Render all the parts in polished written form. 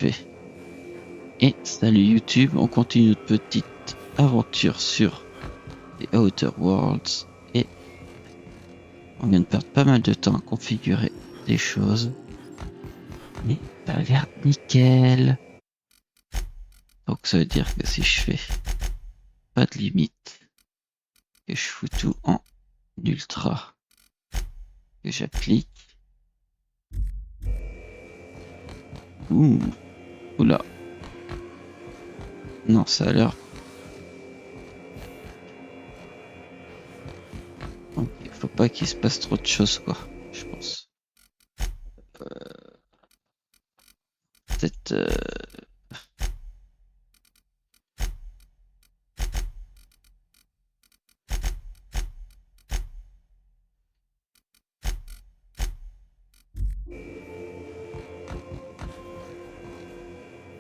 Et salut YouTube, on continue notre petite aventure sur les Outer Worlds et on vient de perdre pas mal de temps à configurer des choses, mais ça a l'air nickel. Donc ça veut dire que si je fais pas de limite, que je fous tout en ultra, que j'applique, oula, non ça a l'air. Ok, faut pas qu'il se passe trop de choses quoi, je pense. Peut-être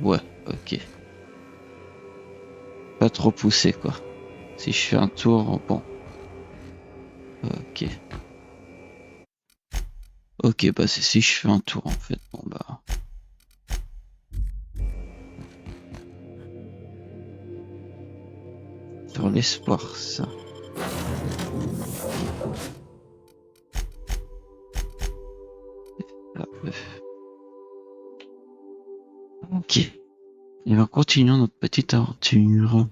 ouais, ok. Pas trop poussé quoi. Si je fais un tour, bon. Ok. Ok, bah c'est si je fais un tour en fait. Bon bah. Sur l'espoir, ça. Ok. Et ben continuons notre petite aventure.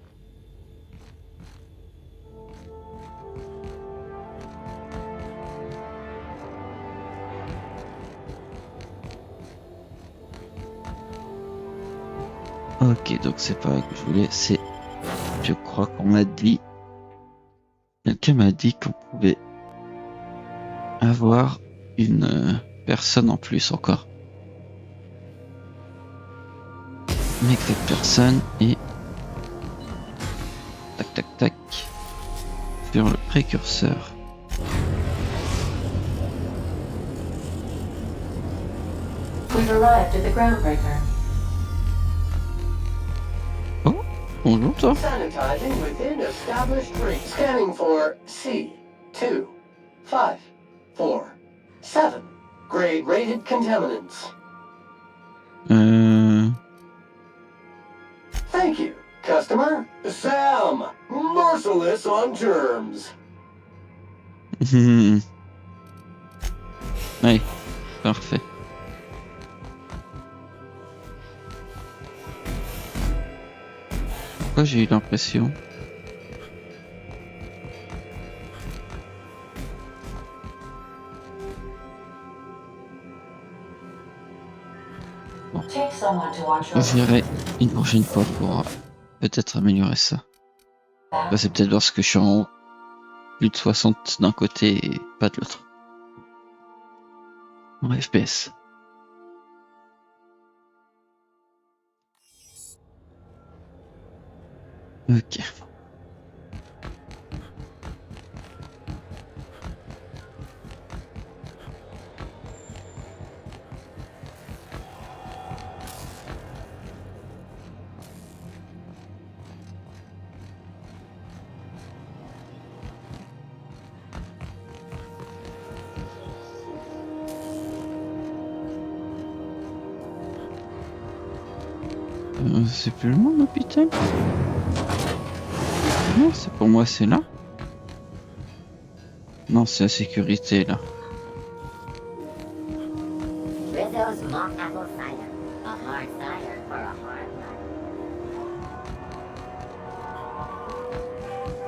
Ok, donc c'est pas là que je voulais, c'est. Je crois qu'on m'a dit. Quelqu'un m'a dit qu'on pouvait avoir une personne en plus encore. Mais que cette personne est. Tac tac tac. Sur le précurseur. We've arrived at the groundbreaker. Oh, bonjour toi. Sanitizing within established rate. Scanning for C25447. Grade rated contaminants. Thank you, customer. Sam, merciless on germs. Oui, parfait. Pourquoi j'ai eu l'impression? Bon. Je verrai une prochaine fois pour peut-être améliorer ça. Bah, c'est peut-être parce que je suis en plus de 60 d'un côté et pas de l'autre. En FPS. Ok. C'est plus loin l'hôpital? Non, c'est pour moi, c'est là. Non, c'est la sécurité là.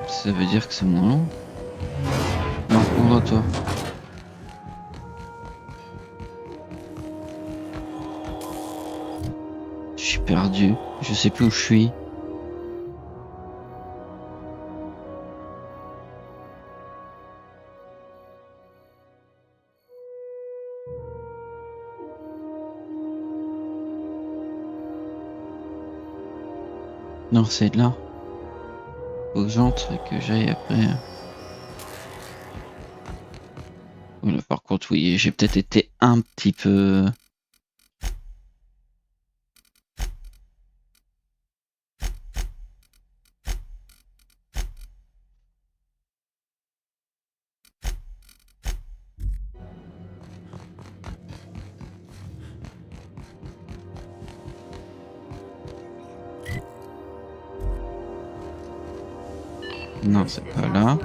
Ça veut dire que c'est moins long. Non, ouvre-toi. Je suis perdu. Je sais plus où je suis. Non, c'est là. Faut que j'entre et que j'aille après. Voilà, par contre, oui, j'ai peut-être été un petit peu. Non, c'est pas là.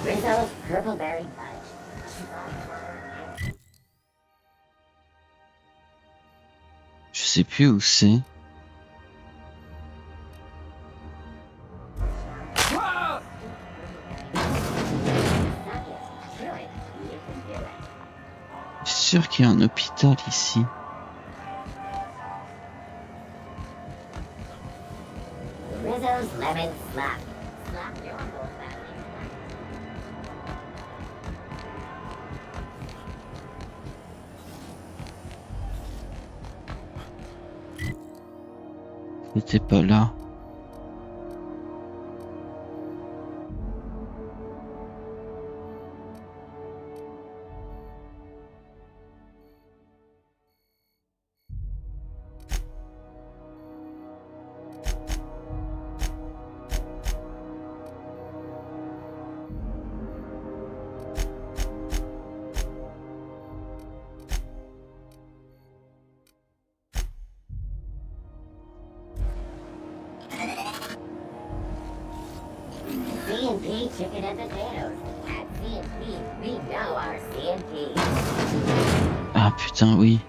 Rizzo's purple berry fudge. Je sais plus où c'est. Je suis sûr qu'il y a un hôpital ici. Rizzo's lemon slap. Slap your whole family. C'était pas là. C&P chicken and potatoes. At C&P, we know our C&P. Ah putain, oui.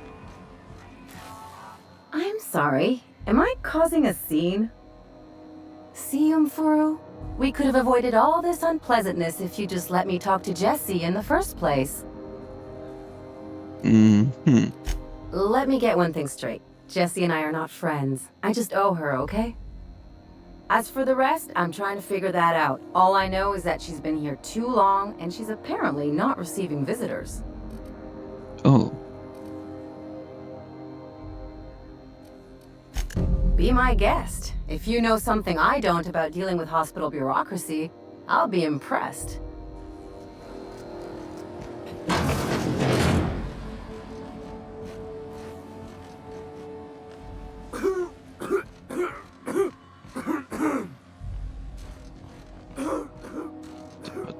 I'm sorry. Am I causing a scene? See, Furu? We could have avoided all this unpleasantness if you just let me talk to Jessie in the first place. Mhm. Let me get one thing straight. Jessie and I are not friends. I just owe her, okay? As for the rest, I'm trying to figure that out. All I know is that she's been here too long, and she's apparently not receiving visitors. Oh, Be my guest. If you know something I don't about dealing with hospital bureaucracy, I'll be impressed.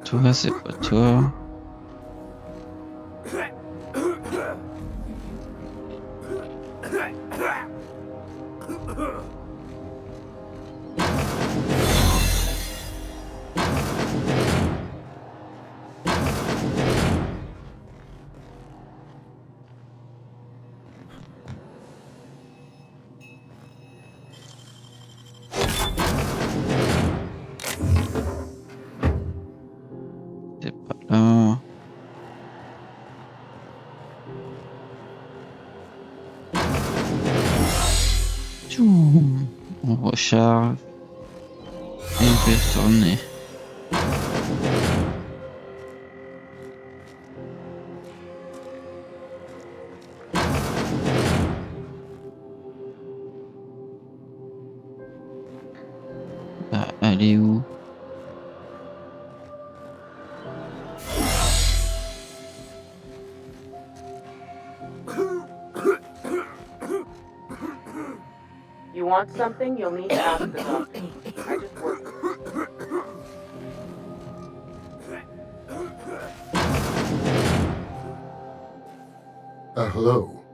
toi, c'est pas toi. C'est pas là. Tchoum. On recharge. Et on peut y retourner. Bah, elle est où? You want something, you'll need to ask the doctor. I just work. Hello.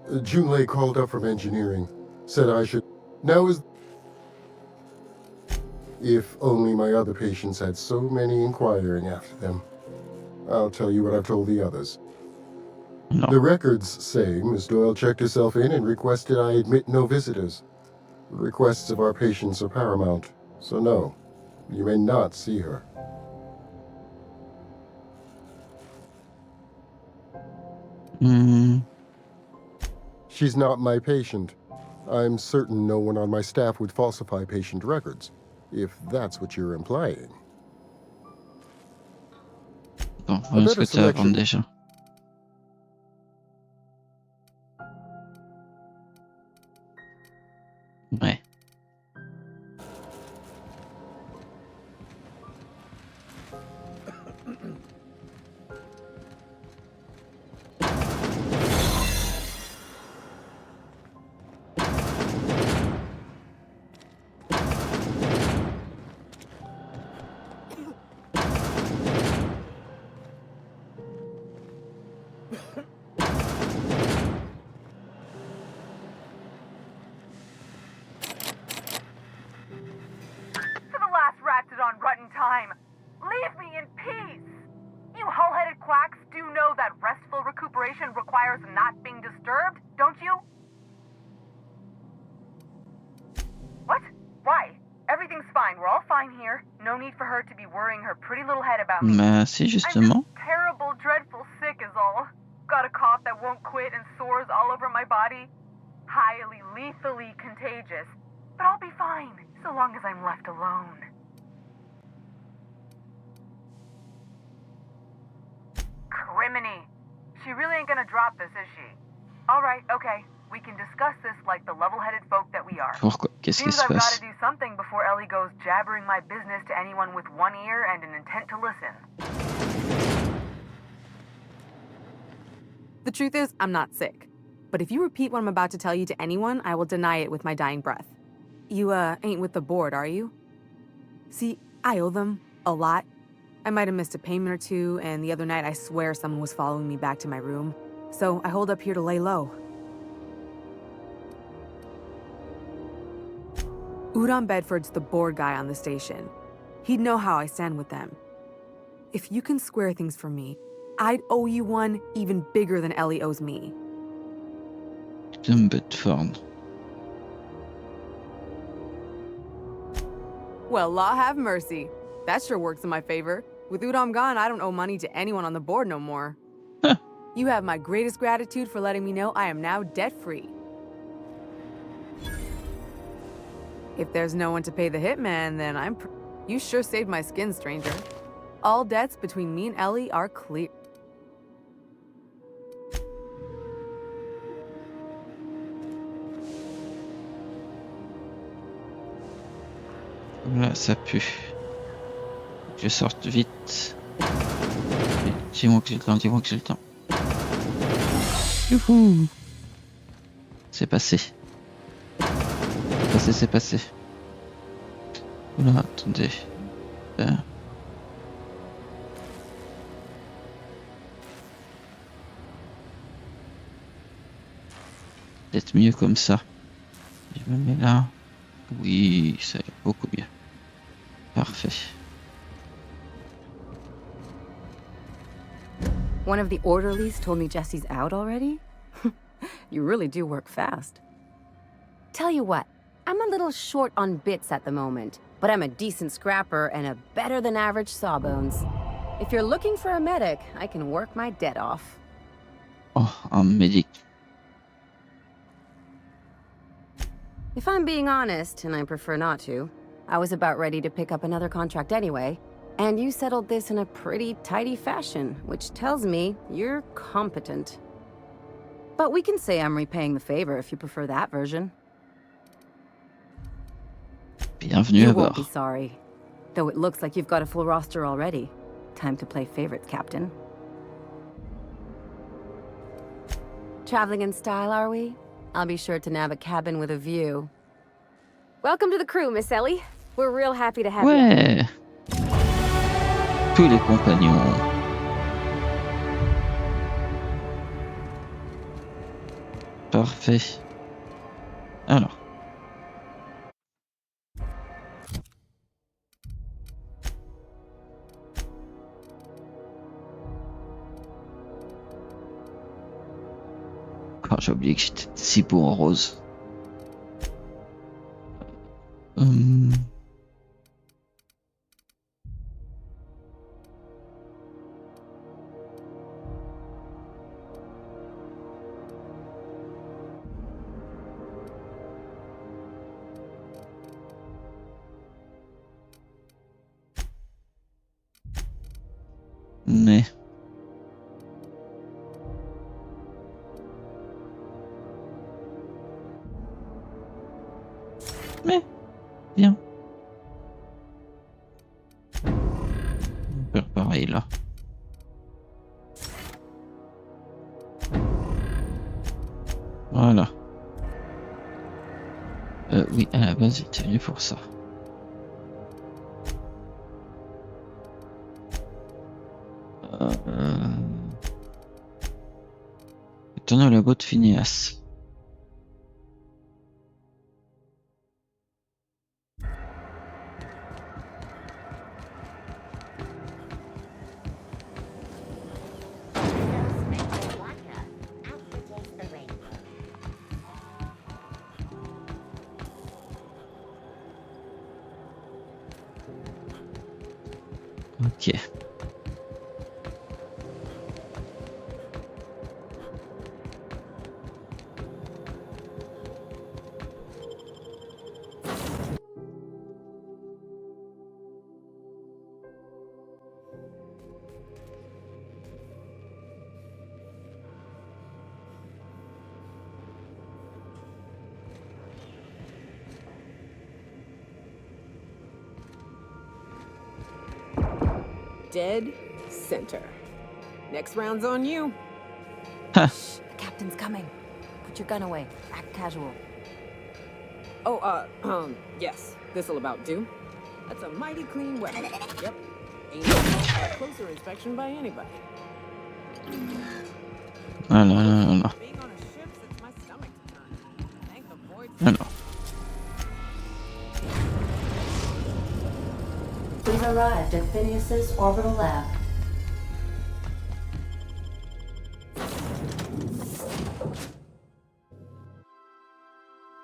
Junlei called up from engineering. Said I should... Now is... If only my other patients had so many inquiring after them. I'll tell you what I've told the others. Non. The records say Miss Doyle checked herself in and requested I admit no visitors. The requests of our patients are paramount, so no, you may not see her. Hmm. She's not my patient. I'm certain no one on my staff would falsify patient records, if that's what you're implying. Bon, voilà ce better que tu as à selection. vendre déjà. Ouais. wires not being disturbed, don't you? What? Why? Everything's fine. We're all fine here. No need for her to be worrying her pretty little head about me. Bah, si, I'm justement. just terrible, dreadful sick is all. Got a cough that won't quit and sores all over my body. Highly, lethally contagious. But I'll be fine, so long as I'm left alone. Criminy. She really ain't gonna drop this, is she? Alright, okay. We can discuss this like the level-headed folk that we are. Pourquoi? Qu'est-ce qui Seems se I've got passe? to do something before Ellie goes jabbering my business to anyone with one ear and an intent to listen. The truth is, I'm not sick. But if you repeat what I'm about to tell you to anyone, I will deny it with my dying breath. You, ain't with the board, are you? See, I owe them a lot. I might have missed a payment or two, and the other night I swear someone was following me back to my room. So I hold up here to lay low. Udon Bedford's the board guy on the station. He'd know how I stand with them. If you can square things for me, I'd owe you one even bigger than Ellie owes me. Bedford. Well, law have mercy. That sure works in my favor. With Udon gone, I don't owe money to anyone on the board no more. Huh. You have my greatest gratitude for letting me know I am now debt-free. If there's no one to pay the hitman, then you sure saved my skin, stranger. All debts between me and Ellie are clear. Là, ça pue. Que je sorte vite. Dis-moi que j'ai le temps, dis-moi que j'ai le temps. Youhou! C'est passé. C'est passé, c'est passé. Oula, attendez. Peut-être mieux comme ça. Je me mets là. Oui, ça ira beaucoup mieux. Parfait. One of the orderlies told me Jesse's out already? You really do work fast. Tell you what, I'm a little short on bits at the moment, but I'm a decent scrapper and a better-than-average sawbones. If you're looking for a medic, I can work my debt off. Oh, un médic. If I'm being honest, and I prefer not to, I was about ready to pick up another contract anyway, and you settled this in a pretty tidy fashion, which tells me you're competent. But we can say I'm repaying the favor if you prefer that version. Bienvenue You à won't be bord. sorry. Though it looks like you've got a full roster already. Time to play favorites, Captain. Traveling in style, are we? I'll be sure to nab a cabin with a view. Welcome to the crew, Miss Ellie. We're real happy to have you. Ouais. Tous les compagnons. Parfait. Alors. Oh, j'ai oublié que j'étais si beau en rose. Mais bien. On va faire pareil là. Voilà. Oui, à la base, j'étais venu pour ça. Étonnant la botte Phineas. Ok. Dead center. Next round's on you. The captain's coming. Put your gun away. Act casual. Oh, yes. This'll about do. That's a mighty clean weapon. Yep. Ain't no closer inspection by anybody. Alors. Being on a ship sets my stomach to turn. Thank the void. Alors. We've arrived at Phineas's orbital lab.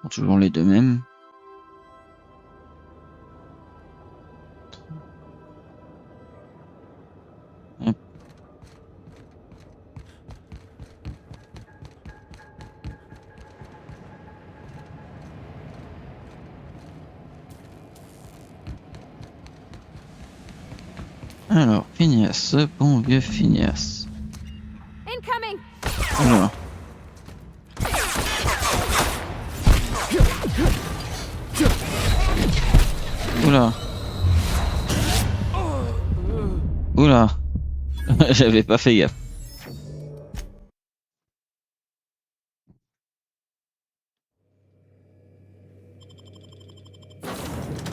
Toujours les deux mêmes. Hop. Alors, Phineas, bon vieux Phineas. Incoming! Alors. Oula. Oula. J'avais pas fait gaffe.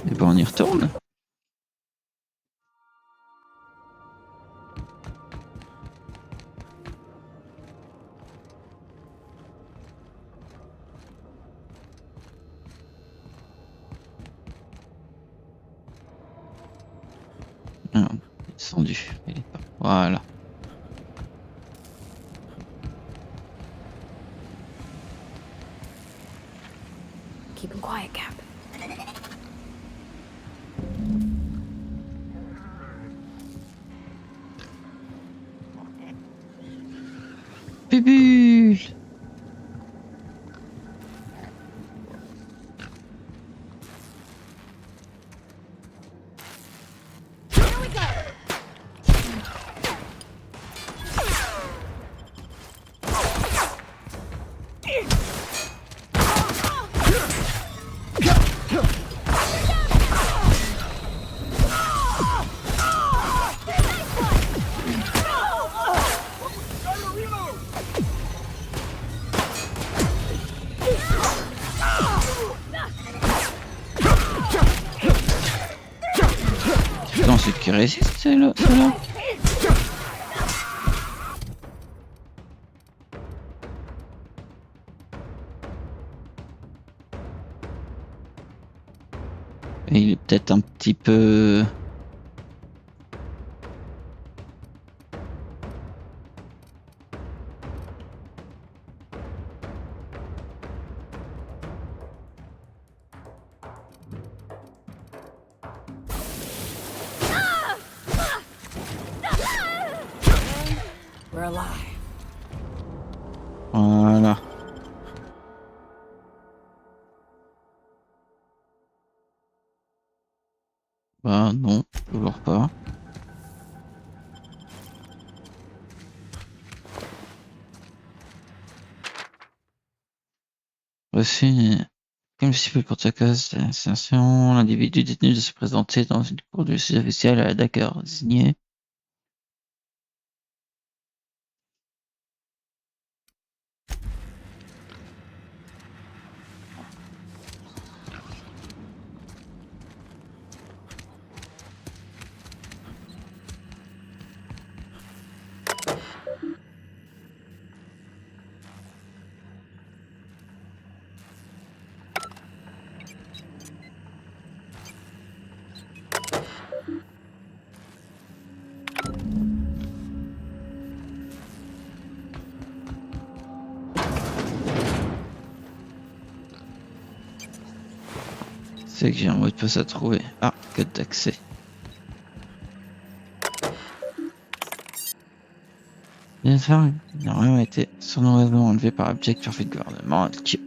Et ben on y retourne. Ah, descendu. Il est pas. Voilà. Keep him quiet, Cap. Bubule. Non, c'est qui résiste, c'est là. Et il est peut-être un petit peu. We're alive. Voilà. Bah non, toujours pas. Voici, comme stipule pour ta cause d'insertion, l'individu détenu de se présenter dans une cour de justice officielle à la Dakar, signé. C'est que j'ai un mot de passe à trouver. Ah, code d'accès. Enfin, il a vraiment été sournoisement enlevé par l'abject parfait de gouvernement qui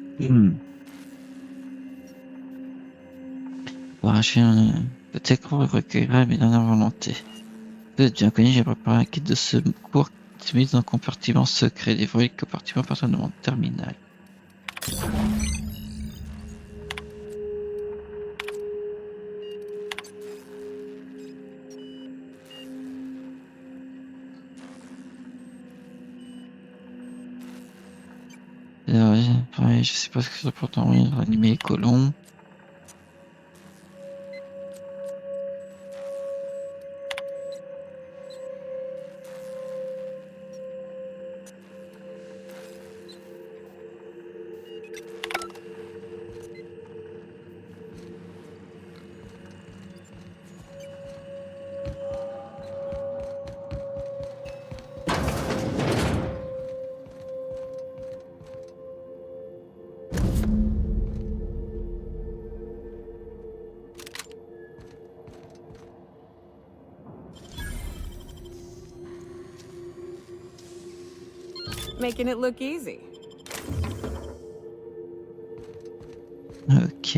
pour arracher peut-être recueillera mes dernières volontés. Peu de bien connu, j'ai préparé un kit de secours qui se mise dans un compartiment secret, dévoilé le compartiment partant de mon terminal. Pareil, je sais pas ce que c'est pourtant rien de ranimer les colons. Making it look easy. Ok.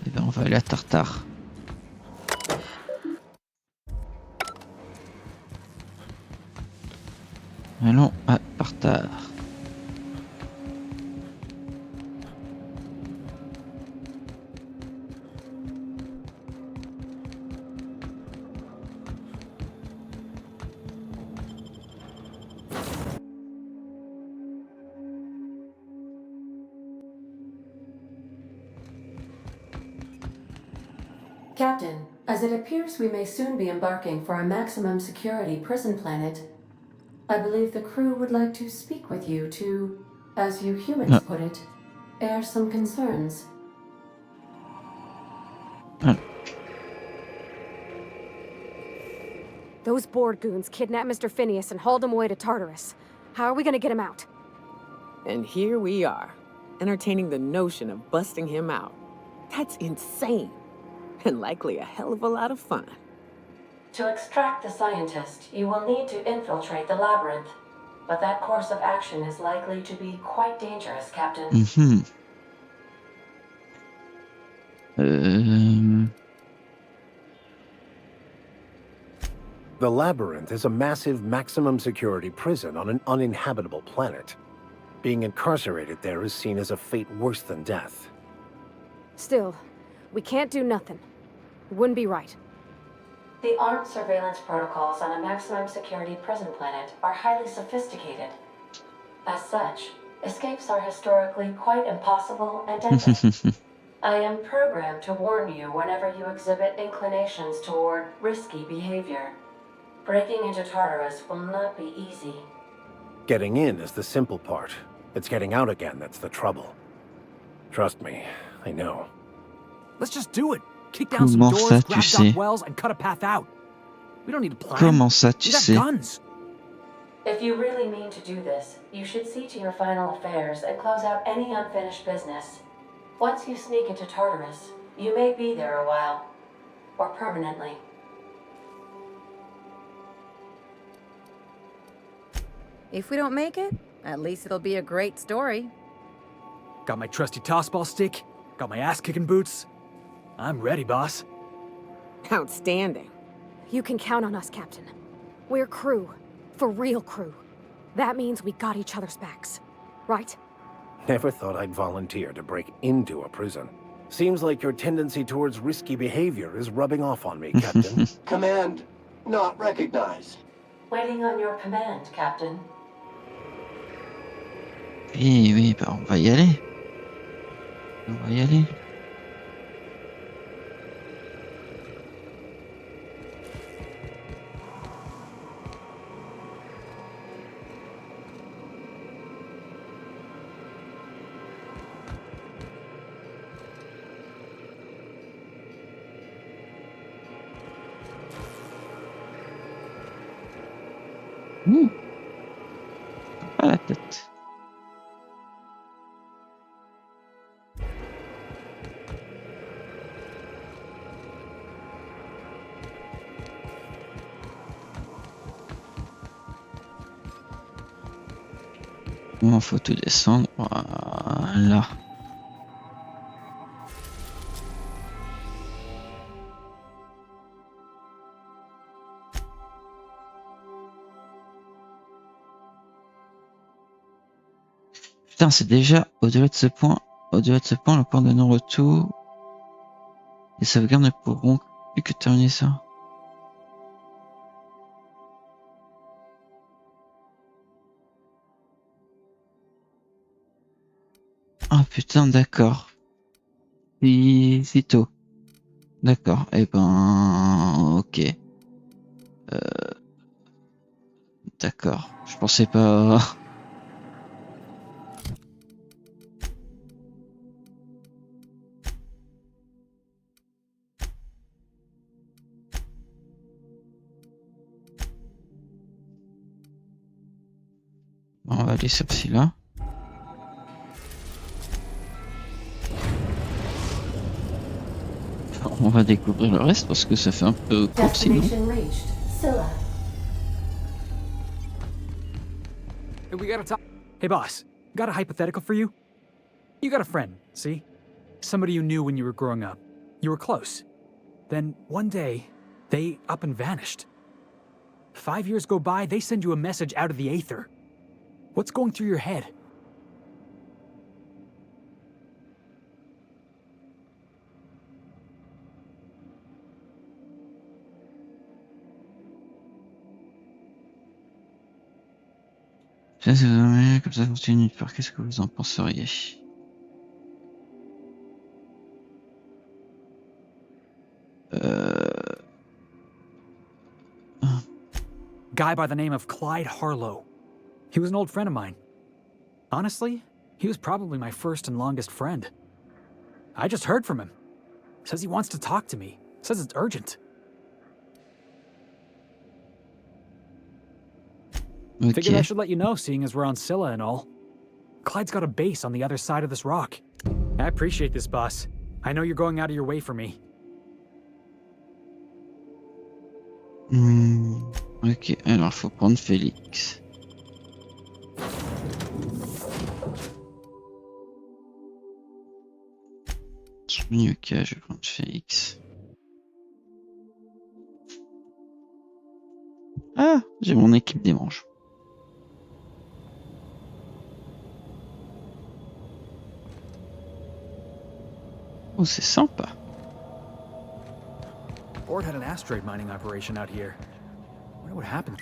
Et ben on va aller à Tartare. Allons à Tartare. Captain, as it appears we may soon be embarking for a maximum security prison planet, I believe the crew would like to speak with you to, as you humans put it, air some concerns. Those board goons kidnapped Mr. Phineas and hauled him away to Tartarus. How are we gonna get him out? And here we are, entertaining the notion of busting him out. That's insane. And likely a hell of a lot of fun. To extract the scientist, you will need to infiltrate the labyrinth. But that course of action is likely to be quite dangerous, Captain. The labyrinth is a massive maximum security prison on an uninhabitable planet. Being incarcerated there is seen as a fate worse than death. Still, we can't do nothing. It wouldn't be right. The armed surveillance protocols on a maximum security prison planet are highly sophisticated. As such, escapes are historically quite impossible and deadly. I am programmed to warn you whenever you exhibit inclinations toward risky behavior. Breaking into Tartarus will not be easy. Getting in is the simple part. It's getting out again that's the trouble. Trust me, I know. Let's just do it. Kick down some doors, grab Doc Wells, and cut a path out. We don't need a plan. Comment ça, tu sais? We got guns. If you really mean to do this, you should see to your final affairs and close out any unfinished business. Once you sneak into Tartarus, you may be there a while. Or permanently. If we don't make it, at least it'll be a great story. Got my trusty tossball stick, got my ass-kicking boots. I'm ready, boss. Outstanding. You can count on us, Captain. We're crew. For real crew. That means we got each other's backs. Right? Never thought I'd volunteer to break into a prison. Seems like your tendency towards risky behavior is rubbing off on me, Captain. Command not recognized. Waiting on your command, Captain. Oui, oui, bah on va y aller. On va y aller. Ouh, pas la tête. Bon, faut tout descendre. Voilà. Putain, c'est déjà au-delà de ce point. Au-delà de ce point, le point de non-retour. Les sauvegardes ne pourront plus que terminer ça. Ah putain, d'accord. Si tôt. D'accord. Eh ben, ok. D'accord. Je pensais pas. On va aller sur celui-là. On va découvrir le reste parce que ça fait un peu court sinon. Destination reached. Scylla. Hey, we gotta talk. Hey, boss. Got a hypothetical for you? You got a friend, see? Somebody you knew when you were growing up. You were close. Then, one day, they up and vanished. 5 years go by, they send you a message out of the aether. What's going through your head? Ça, c'est vraiment comme ça continue de faire. Qu'est-ce que vous en penseriez? Guy by the name of Clyde Harlow. He was an old friend of mine. Honestly, he was probably my first and longest friend. I just heard from him. Says he wants to talk to me. Says it's urgent. Okay. Figured I should let you know, seeing as we're on Scylla and all. Clyde's got a base on the other side of this rock. I appreciate this, boss. I know you're going out of your way for me. Ok, alors faut prendre Félix. Ok, je vais prendre Félix. Ah, j'ai mon équipe des manches. Oh, c'est sympa. Board had an asteroid mining operation out here. Wonder what happened.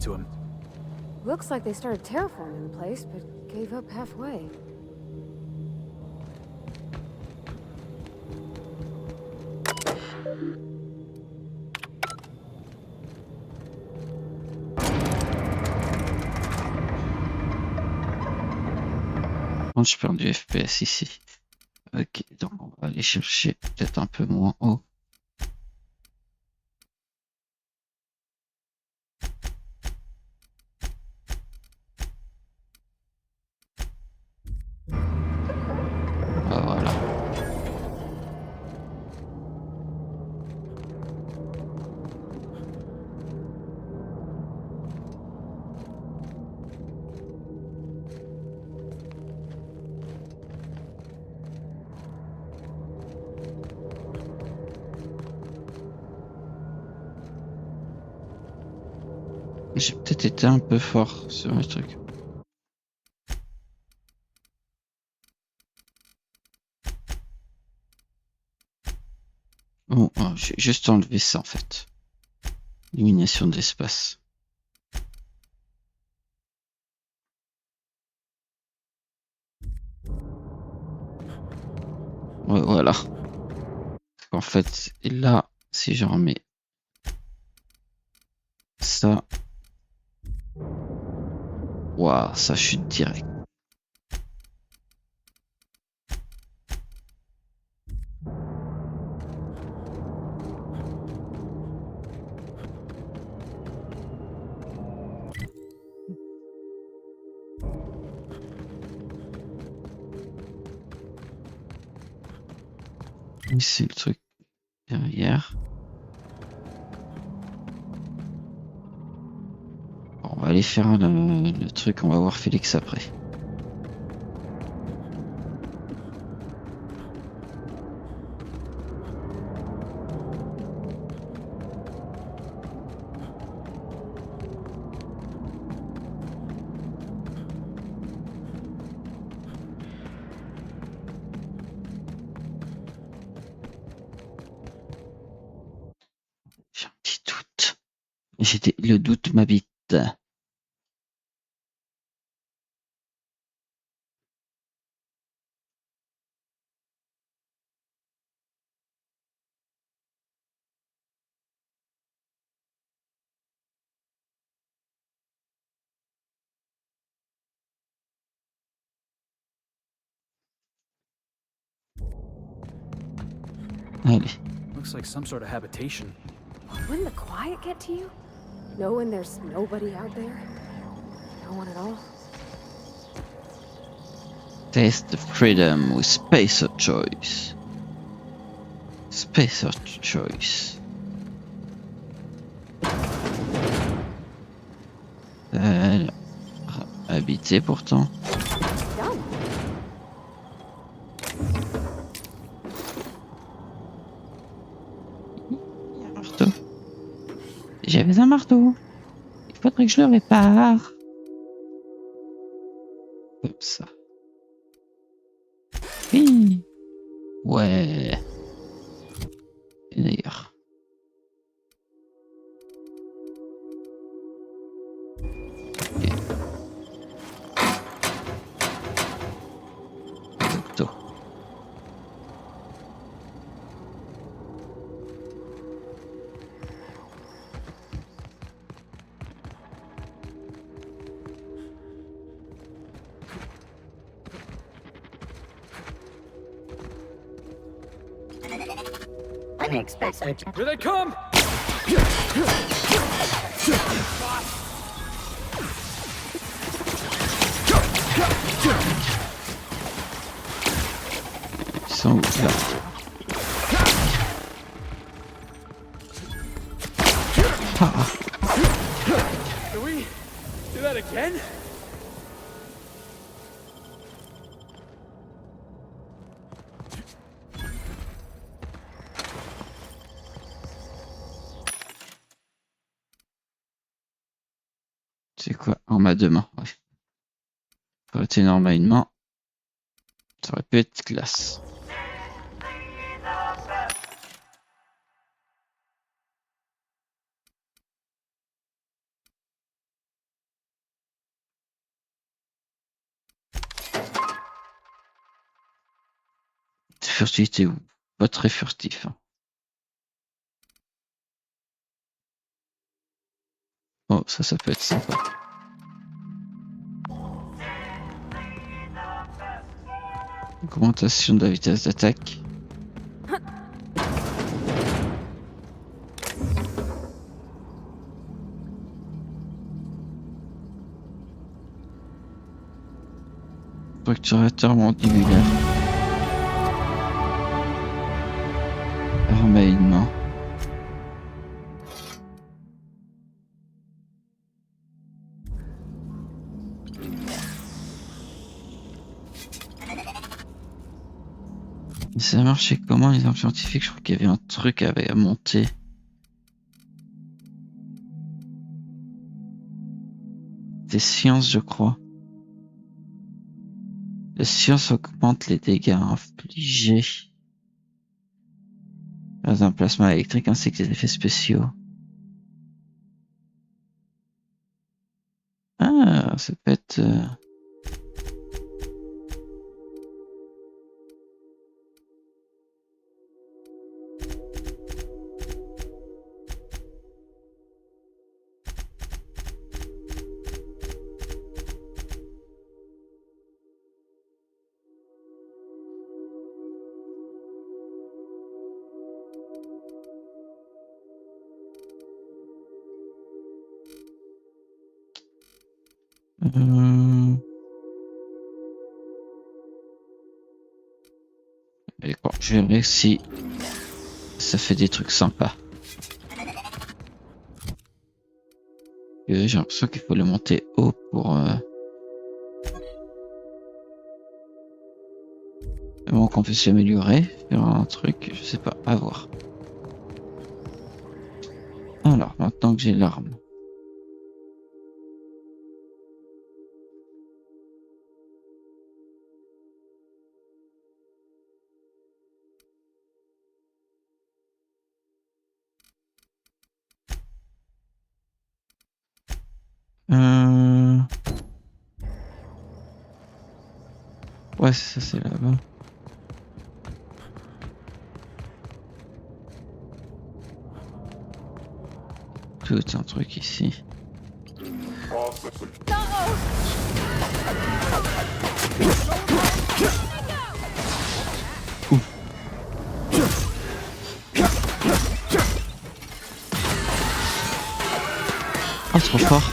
To him. Looks like they started terraforming the place, but gave up halfway. Je perds du FPS ici. Ok, donc on va aller chercher peut-être un peu moins haut. Ah, voilà. J'ai peut-être été un peu fort sur le truc. Bon, j'ai juste enlevé ça en fait. Élimination de l'espace. Ouais, voilà. En fait, et là, si je remets ça, waouh, ça chute direct. C'est le truc derrière. Bon, on va aller faire le truc, on va voir Félix après. J'ai un petit doute. Le doute m'habite. Allez. Looks like some sort of habitation. Wouldn't the quiet get to you? Knowing there's nobody out there? No one at all? Taste the freedom with spacer choice. Spacer choice. Habité pourtant. Il y a un marteau. J'avais un marteau. Il faudrait que je le répare. Comme ça. Oui. Ouais. Et d'ailleurs. Ok. Docto. Unexpected. Here they come! Ils sont où là? Ah. Can we do that again? C'est quoi? En deux mains. Ouais. Ça aurait été normalement. Ça aurait pu être classe. Furtivité ou pas très furtif. Hein. Oh, ça peut être sympa. Augmentation de la vitesse d'attaque. Structurateur mandibulaire. Arme à une main. Mais ça marchait comment les armes scientifiques? Je crois qu'il y avait un truc à monter. Des sciences, je crois. La science augmente les dégâts infligés dans un plasma électrique ainsi que les effets spéciaux. Ah, ça peut être... Et Bon, je verrai si ça fait des trucs sympas. J'ai l'impression qu'il faut le monter haut pour... vraiment qu'on puisse s'améliorer, faire un truc, je sais pas, à voir. Alors, maintenant que j'ai l'arme. Ouais, ça c'est là-bas. Tout un truc ici. Ouf. Ah, trop fort.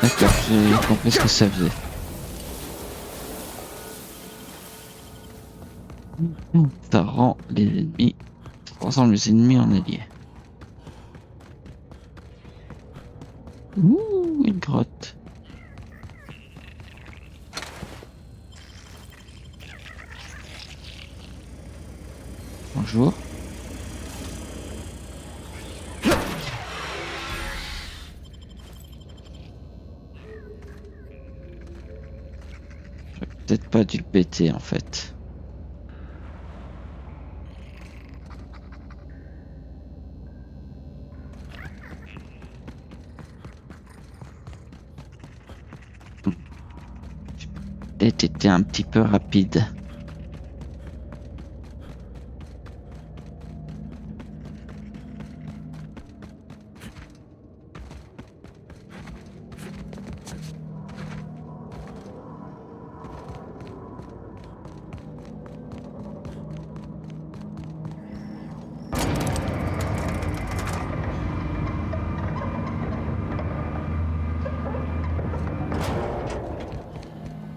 D'accord, j'ai compris ce que ça faisait. Ça rend les ennemis... Ça transforme les ennemis en alliés. Ouh, une grotte. Bonjour. J'aurais peut-être pas dû le péter en fait. J'ai peut-être été un petit peu rapide.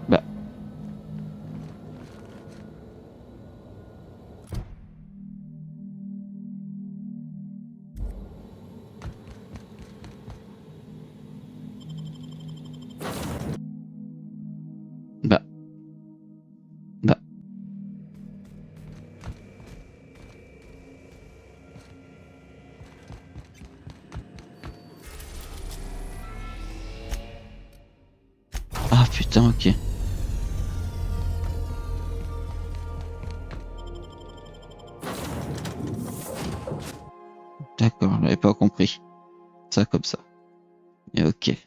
Bah. Bah. Bah. Ah putain, ok. D'accord, j'avais pas compris. Ça comme ça. Et ok.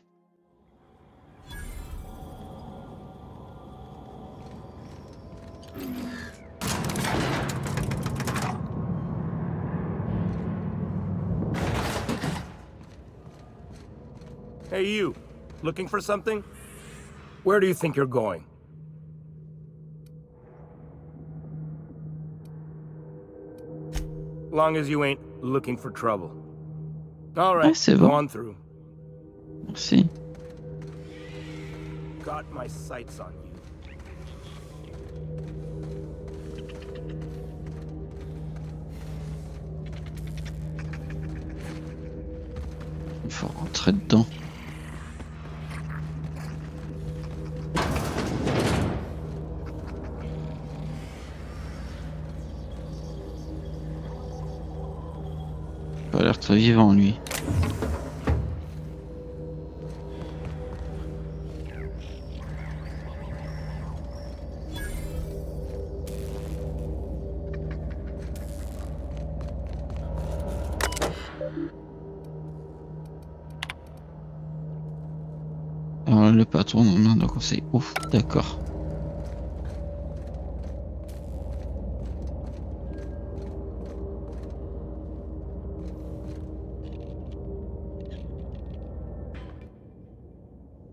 Hey you, looking for something? Where do you think you're going? Long as you ain't looking for trouble. All right, c'est go bon. on through. Merci. Got my sights on you. Il faut rentrer dedans. Il a l'air très vivant lui. Alors le patron nous demande un conseil. Ouf, d'accord.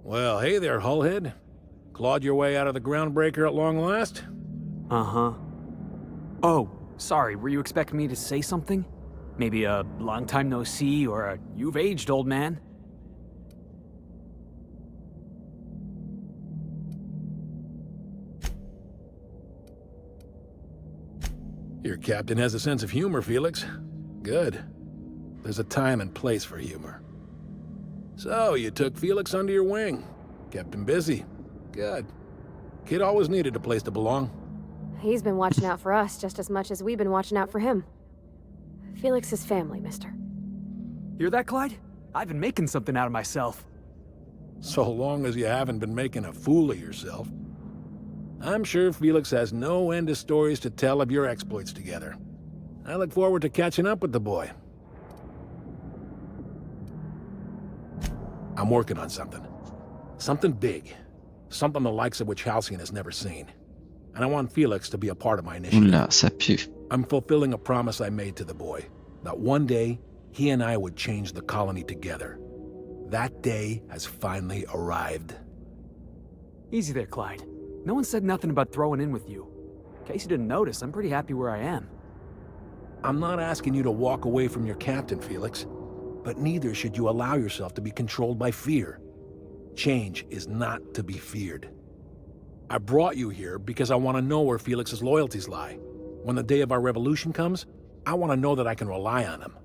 Well, hey there, Hullhead. Clawed your way out of the groundbreaker at long last? Uh-huh. Oh, sorry, were you expecting me to say something? Maybe a long time no see or a you've aged, old man? Your captain has a sense of humor, Felix. Good. There's a time and place for humor. So, you took Felix under your wing. Kept him busy. Good. Kid always needed a place to belong. He's been watching out for us just as much as we've been watching out for him. Felix is family, mister. Hear that, Clyde? I've been making something out of myself. So long as you haven't been making a fool of yourself. I'm sure Felix has no end of stories to tell of your exploits together. I look forward to catching up with the boy. I'm working on something. Something big. Something the likes of which Halcyon has never seen. And I want Felix to be a part of my initiative. Oula, ça pue. I'm fulfilling a promise I made to the boy. That one day, he and I would change the colony together. That day has finally arrived. Easy there, Clyde. No one said nothing about throwing in with you. In case you didn't notice, I'm pretty happy where I am. I'm not asking you to walk away from your captain, Felix. But neither should you allow yourself to be controlled by fear. Change is not to be feared. I brought you here because I want to know where Felix's loyalties lie. When the day of our revolution comes, I want to know that I can rely on him.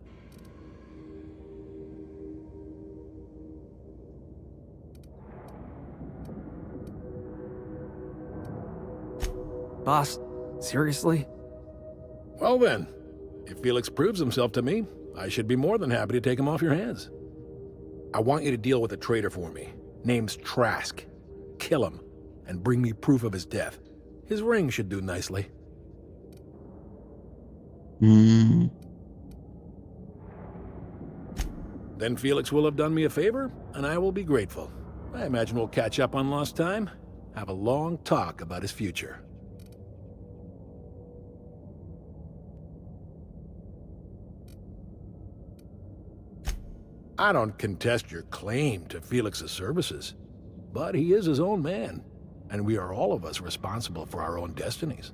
Boss, seriously? Well then, if Felix proves himself to me, I should be more than happy to take him off your hands. I want you to deal with a traitor for me. Name's Trask. Kill him, and bring me proof of his death. His ring should do nicely. Then Felix will have done me a favor, and I will be grateful. I imagine we'll catch up on lost time, have a long talk about his future. I don't contest your claim to Felix's services, but he is his own man, and we are all of us responsible for our own destinies.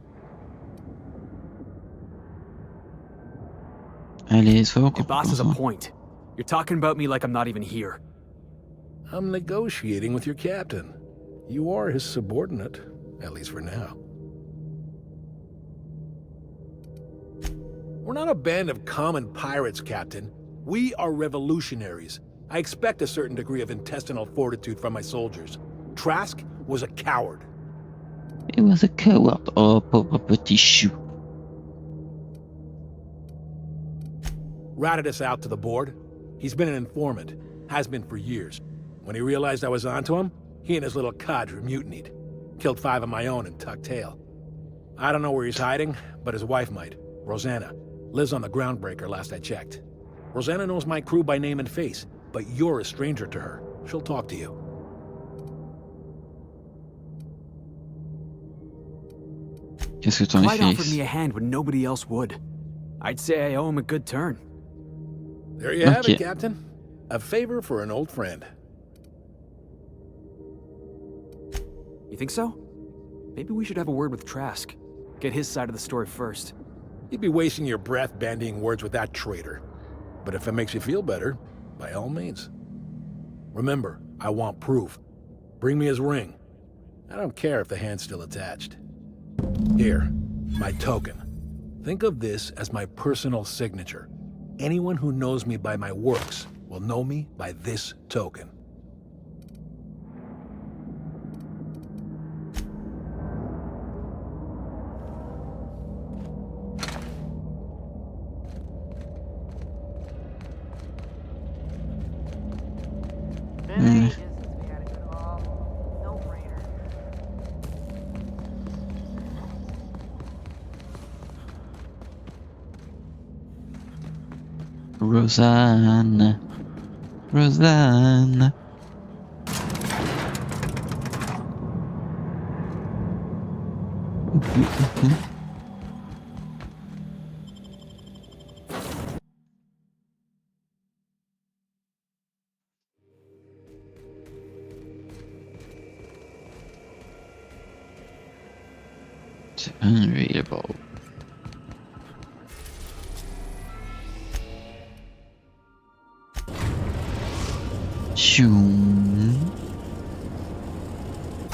Allez, sois Your boss has a point. You're talking about me like I'm not even here. I'm negotiating with your captain. You are his subordinate, at least for now. We're not a band of common pirates, Captain. We are revolutionaries. I expect a certain degree of intestinal fortitude from my soldiers. Trask was a coward. He was a coward. Oh, pauvre petit chou. Ratted us out to the board. He's been an informant. Has been for years. When he realized I was onto him, he and his little cadre mutinied. Killed 5 of my own and tucked tail. I don't know where he's hiding, but his wife might. Rosanna. Lives on the Groundbreaker last I checked. Rosanna knows my crew by name and face, but you're a stranger to her. She'll talk to you. Qu'est-ce que t'en as Clyde fait? offered me a hand when nobody else would. I'd say I owe him a good turn. There you have it, Captain. A favor for an old friend. You think so? Maybe we should have a word with Trask. Get his side of the story first. You'd be wasting your breath bandying words with that traitor. But if it makes you feel better, by all means. Remember, I want proof. Bring me his ring. I don't care if the hand's still attached. Here, my token. Think of this as my personal signature. Anyone who knows me by my works will know me by this token. Rosanne. Rosanne. It's unreadable.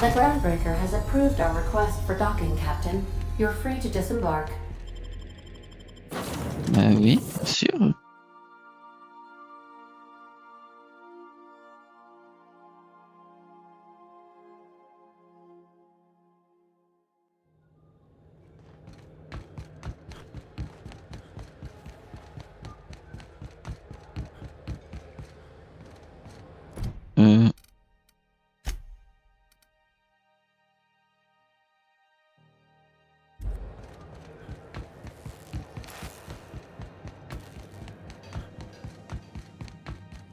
The Groundbreaker has approved our request for docking, Captain. You're free to disembark. Bah oui, bien sûr. Euh...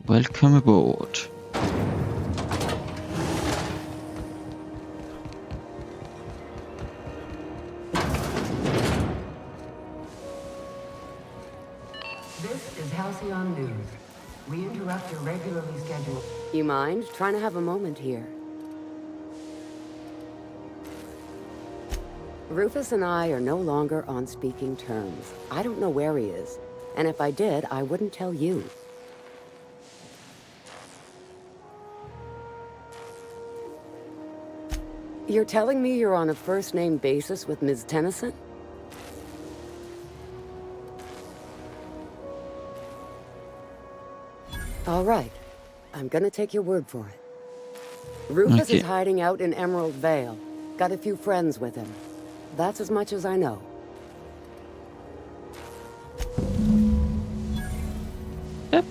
Welcome aboard. This is Halcyon News. We interrupt your regularly scheduled... You mind? Trying to have a moment here. Rufus and I are no longer on speaking terms. I don't know where he is. And if I did, I wouldn't tell you. You're telling me you're on a first-name basis with Ms. Tennyson? All right. I'm gonna take your word for it. Rufus is hiding out in Emerald Vale. Got a few friends with him. That's as much as I know. Hop.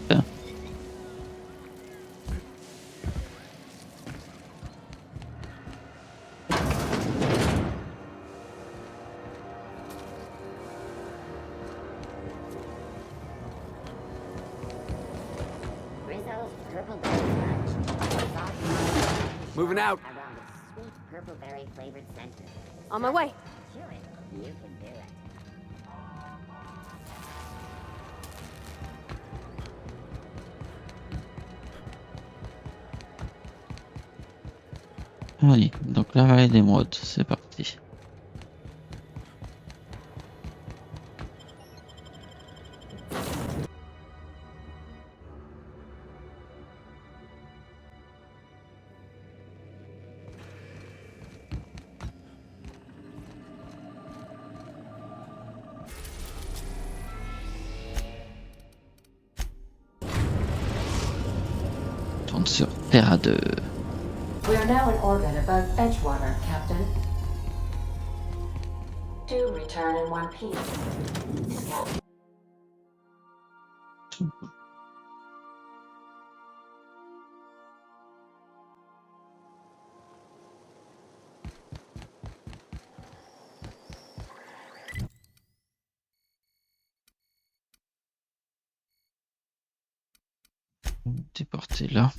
Rizzo's purple berry punch. Moving out. Around a sweet purple berry flavored center. On my way. Chew it. You can do it. Allez, donc la vallée d'émeraude, c'est parti. Tourne sur Terra 2. We are now in orbit above Edgewater, Captain. Do return in one piece. Déporté là.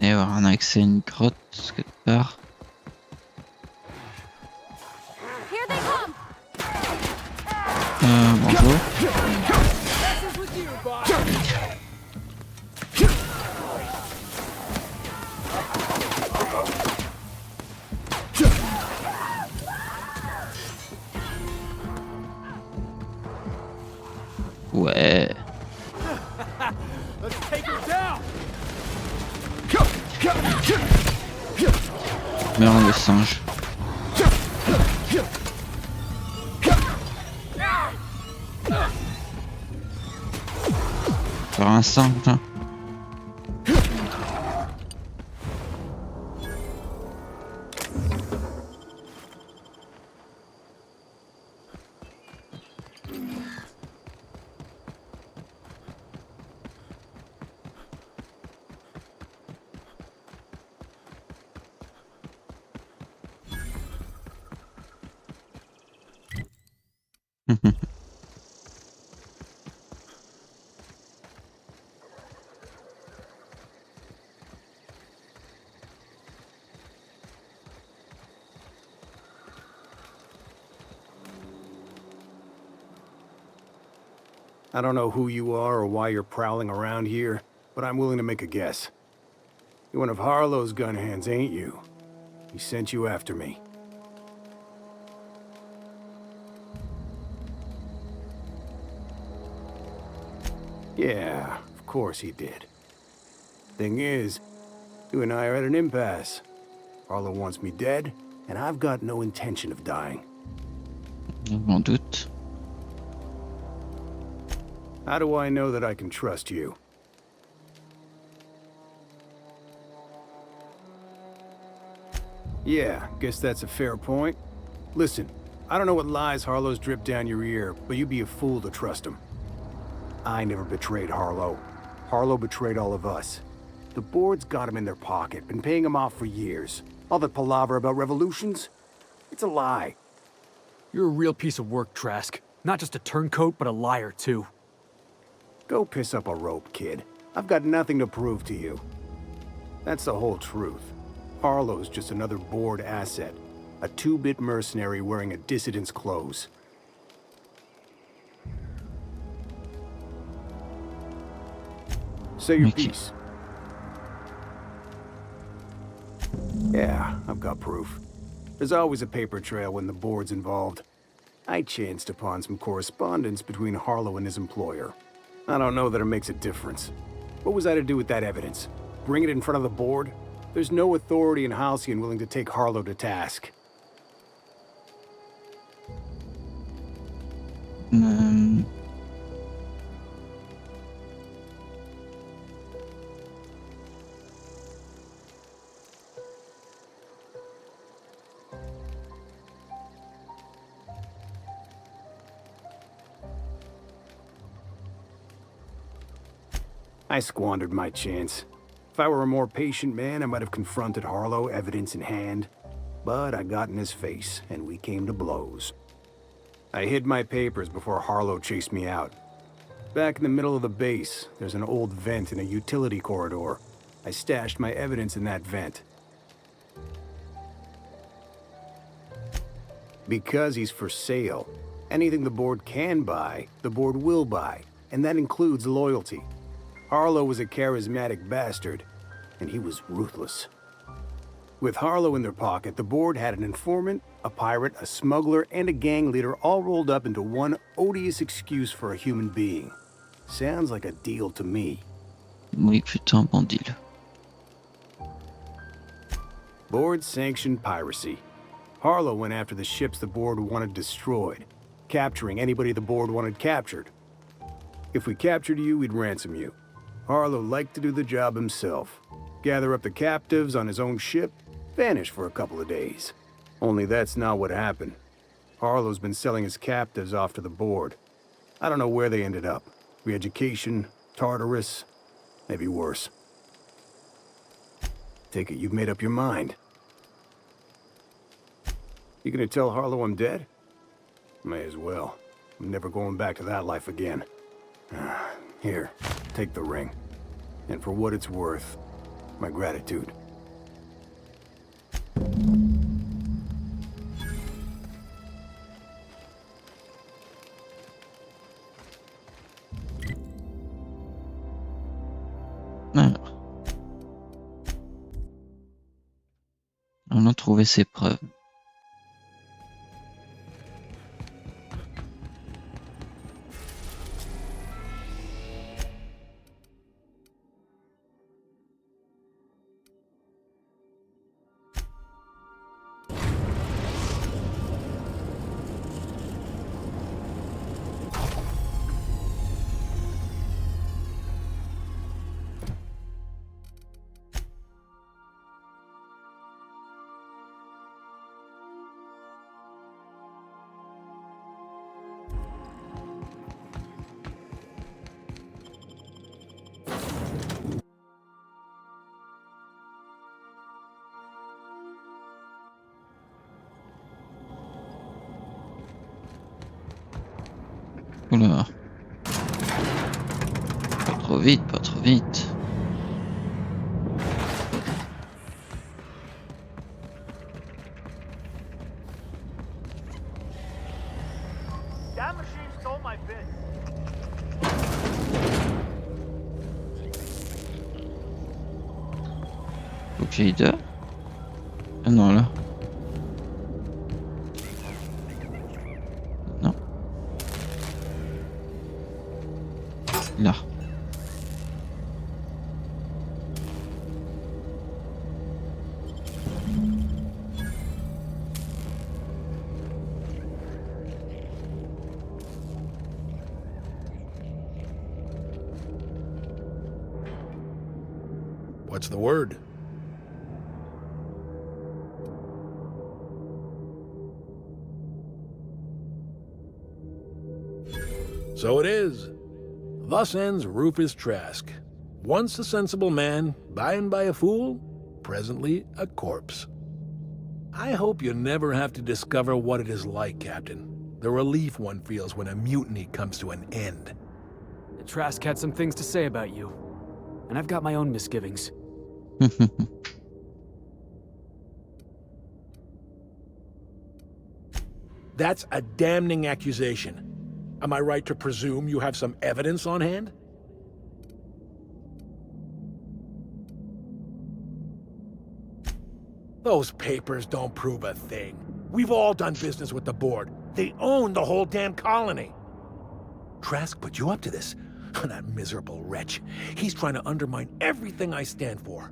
Et avoir un accès à une grotte quelque part. Here they come. Bonjour. Ouais. Let's take her down. Meurs le singe. Faire un singe là. I don't know who you are or why you're prowling around here, but I'm willing to make a guess. You're one of Harlow's gun hands, ain't you? He sent you after me. Yeah, of course he did. Thing is, you and I are at an impasse. Harlow wants me dead, and I've got no intention of dying. J'en doute. How do I know that I can trust you? Yeah, guess that's a fair point. Listen, I don't know what lies Harlow's dripped down your ear, but you'd be a fool to trust him. I never betrayed Harlow. Harlow betrayed all of us. The board's got him in their pocket, been paying him off for years. All that palaver about revolutions? It's a lie. You're a real piece of work, Trask. Not just a turncoat, but a liar, too. Go piss up a rope, kid. I've got nothing to prove to you. That's the whole truth. Harlow's just another board asset. A two-bit mercenary wearing a dissident's clothes. Say your piece. Yeah, I've got proof. There's always a paper trail when the board's involved. I chanced upon some correspondence between Harlow and his employer. I don't know that it makes a difference. What was I to do with that evidence? Bring it in front of the board? There's no authority in Halcyon willing to take Harlow to task. I squandered my chance. If I were a more patient man, I might have confronted Harlow, evidence in hand. But I got in his face, and we came to blows. I hid my papers before Harlow chased me out. Back in the middle of the base, there's an old vent in a utility corridor. I stashed my evidence in that vent. Because he's for sale. Anything the board can buy, the board will buy, and that includes loyalty. Harlow was a charismatic bastard, and he was ruthless. With Harlow in their pocket, the board had an informant, a pirate, a smuggler, and a gang leader all rolled up into one odious excuse for a human being. Sounds like a deal to me. Oui, putain, bon deal. Board sanctioned piracy. Harlow went after the ships the board wanted destroyed, capturing anybody the board wanted captured. If we captured you, we'd ransom you. Harlow liked to do the job himself. Gather up the captives on his own ship, vanish for a couple of days. Only that's not what happened. Harlow's been selling his captives off to the board. I don't know where they ended up. Re-education, Tartarus, maybe worse. Take it you've made up your mind. You gonna tell Harlow I'm dead? May as well. I'm never going back to that life again. Here, take the ring. And for what it's worth, my gratitude. Alors. On a trouvé ses preuves. Oula. Pas trop vite, pas trop vite. That machine stole my bit. Faut que j'aille deux. Ah non, là. Non. Là. What's the word? So it is. Thus ends Rufus Trask. Once a sensible man, by and by a fool, presently a corpse. I hope you never have to discover what it is like, Captain. The relief one feels when a mutiny comes to an end. Trask had some things to say about you, and I've got my own misgivings. That's a damning accusation. Am I right to presume you have some evidence on hand? Those papers don't prove a thing. We've all done business with the board. They own the whole damn colony. Trask put you up to this. That miserable wretch. He's trying to undermine everything I stand for.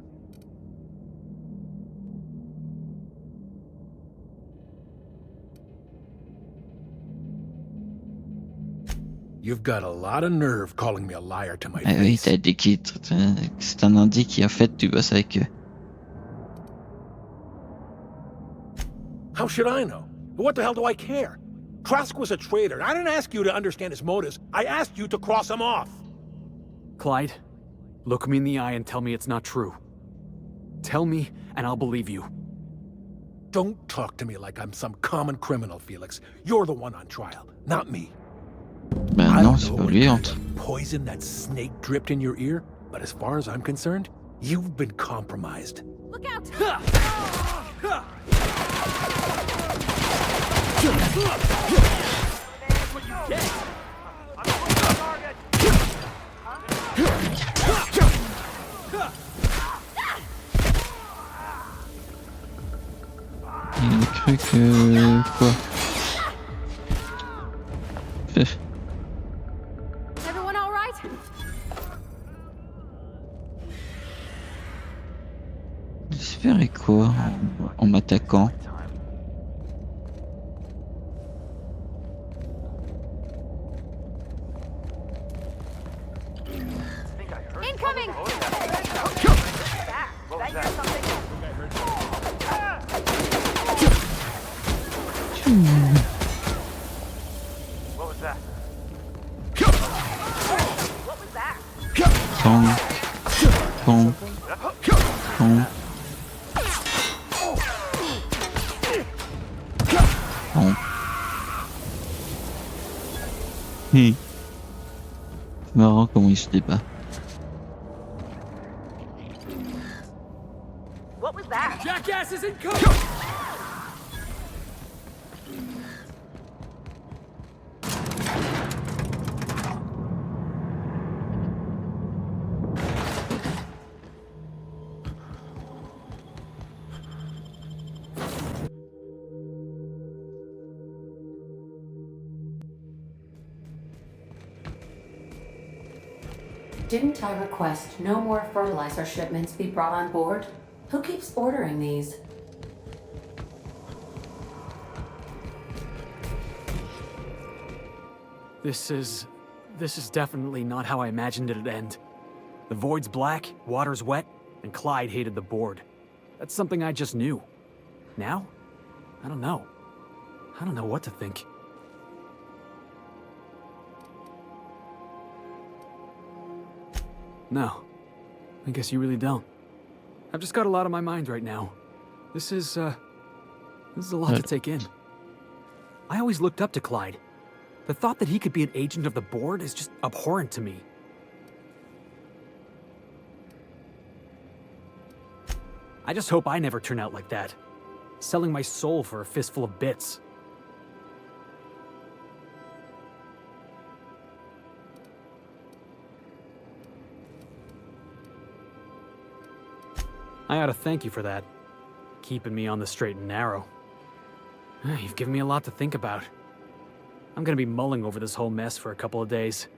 You've got a lot of nerve calling me a liar to my Ah oui, face. t'as dit que c'est un indice qui en fait tu bosses avec eux. How should I know? What the hell do I care? Trask was a traitor. I didn't ask you to understand his motives. I asked you to cross him off. Clyde, look me in the eye and tell me it's not true. Tell me, and I'll believe you. Don't talk to me like I'm some common criminal, Felix. You're the one on trial, not me. Ben non, c'est pas lui, honte. Poison that snake dripped in your ear, but as far as I'm concerned, you've been compromised. Look out! Il a cru que... quoi? Everyone all right? J'espérais quoi en m'attaquant? Incoming! What was that? Pong. Pong. Pong. Pong. C'est marrant comment il se débat. What was that? Jackass is incoming! Didn't I request no more fertilizer shipments be brought on board? Who keeps ordering these? This is definitely not how I imagined it'd end. The void's black, water's wet, and Clyde hated the board. That's something I just knew. Now? I don't know. I don't know what to think. No. I guess you really don't. I've just got a lot on my mind right now. This is a lot to take in. I always looked up to Clyde. The thought that he could be an agent of the board is just abhorrent to me. I just hope I never turn out like that. Selling my soul for a fistful of bits. I ought to thank you for that. Keeping me on the straight and narrow. You've given me a lot to think about. I'm gonna be mulling over this whole mess for a couple of days.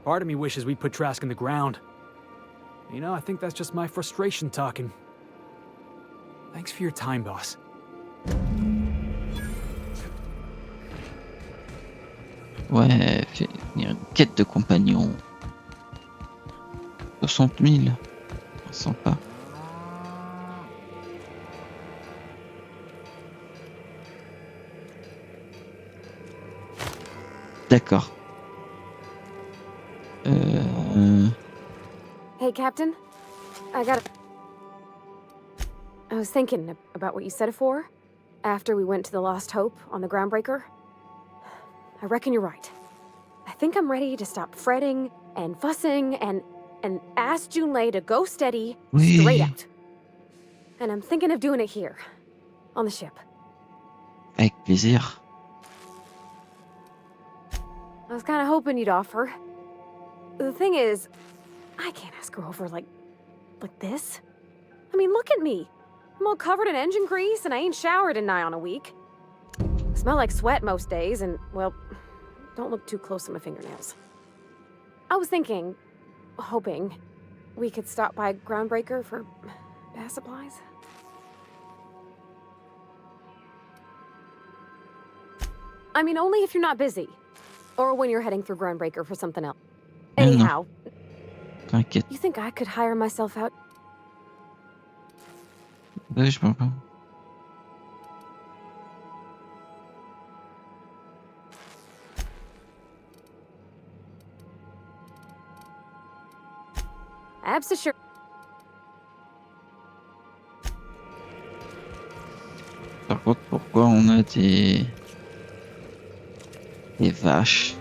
Part of me wishes we'd put Trask in the ground. You know, I think that's just my frustration talking. Thanks for your time, boss. Ouais, faire une quête de compagnon. 60 000. Sympa. D'accord. Hey, Captain. I was thinking about what you said before, after we went to the Lost Hope on the Groundbreaker. I reckon you're right. I think I'm ready to stop fretting and fussing and ask Junlei to go steady, straight out. And I'm thinking of doing it here, on the ship. Avec plaisir. I was kind of hoping you'd offer. The thing is, I can't ask her over like this. I mean, look at me. I'm all covered in engine grease and I ain't showered in nigh on a week. I smell like sweat most days and, well, don't look too close at my fingernails. I was thinking, hoping, we could stop by Groundbreaker for bath supplies. I mean, only if you're not busy. Or when you're heading through Groundbreaker for something else. Anyhow, T'inquiète. you think I could hire myself out? Ouais, je m'en vais. Absolutely. Par contre, pourquoi on a des vaches?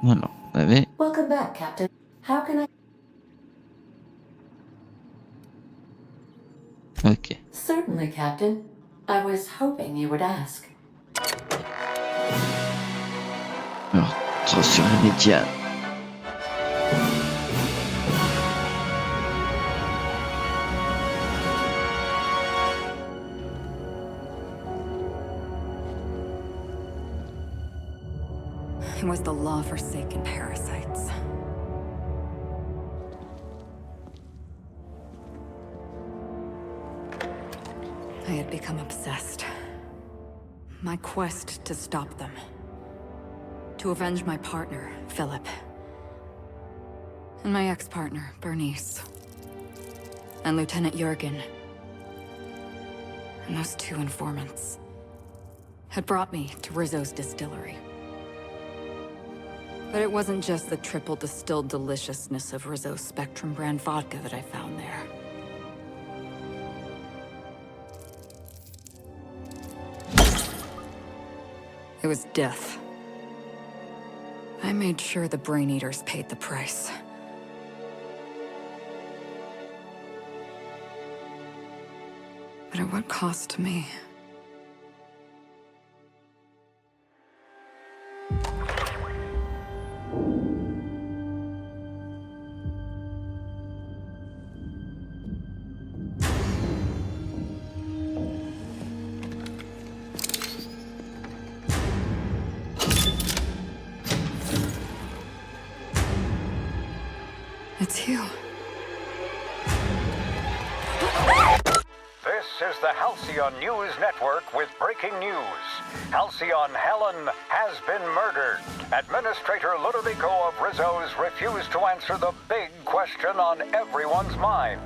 Alors, on avait... Welcome back, Captain. How can I... Ok. Certainly, Captain. I was hoping you would ask. Meurtre sur la médiane. It was the law-forsaken parasites. I had become obsessed. My quest to stop them. To avenge my partner, Philip. And my ex-partner, Bernice. And Lieutenant Jurgen. And those two informants had brought me to Rizzo's distillery. But it wasn't just the triple distilled deliciousness of Rizzo's Spectrum brand vodka that I found there. It was death. I made sure the Brain Eaters paid the price. But at what cost to me? This is the the Halcyon News Network with breaking news. Halcyon Helen has been murdered. Administrator Ludovico of Rizzo's refused to answer the big question on everyone's mind.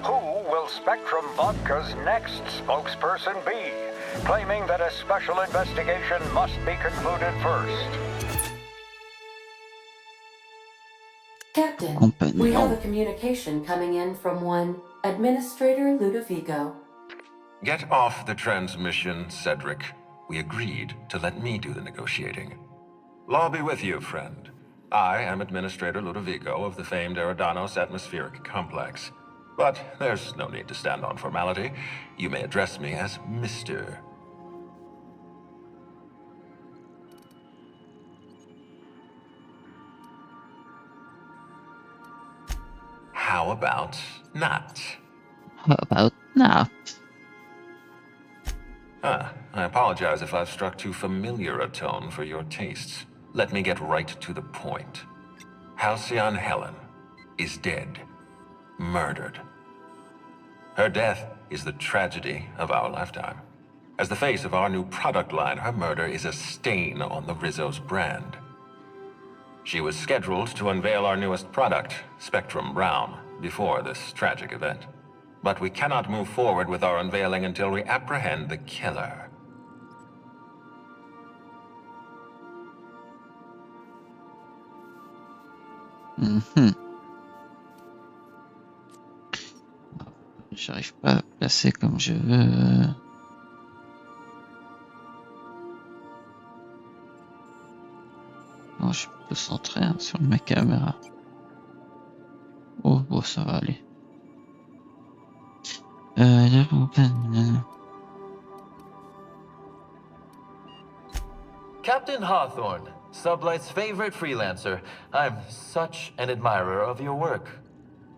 Who will Spectrum Vodka's next spokesperson be? Claiming that a special investigation must be concluded first. Captain, we have a communication coming in from one Administrator Ludovico. Get off the transmission, Cedric. We agreed to let me do the negotiating. Law be with you, friend. I am Administrator Ludovico of the famed Eridanos Atmospheric Complex. But there's no need to stand on formality. You may address me as Mr. How about not? How about not? I apologize if I've struck too familiar a tone for your tastes. Let me get right to the point. Halcyon Helen is dead. Murdered. Her death is the tragedy of our lifetime. As the face of our new product line, her murder is a stain on the Rizzo's brand. She was scheduled to unveil our newest product, Spectrum Brown, before this tragic event. But we cannot move forward with our unveiling until we apprehend the killer. J'arrive pas à placer comme je veux. Non, je suis plutôt centré sur ma caméra. Oh, bon, ça va aller. Captain Hawthorne, Sublight's favorite freelancer. I'm such an admirer of your work.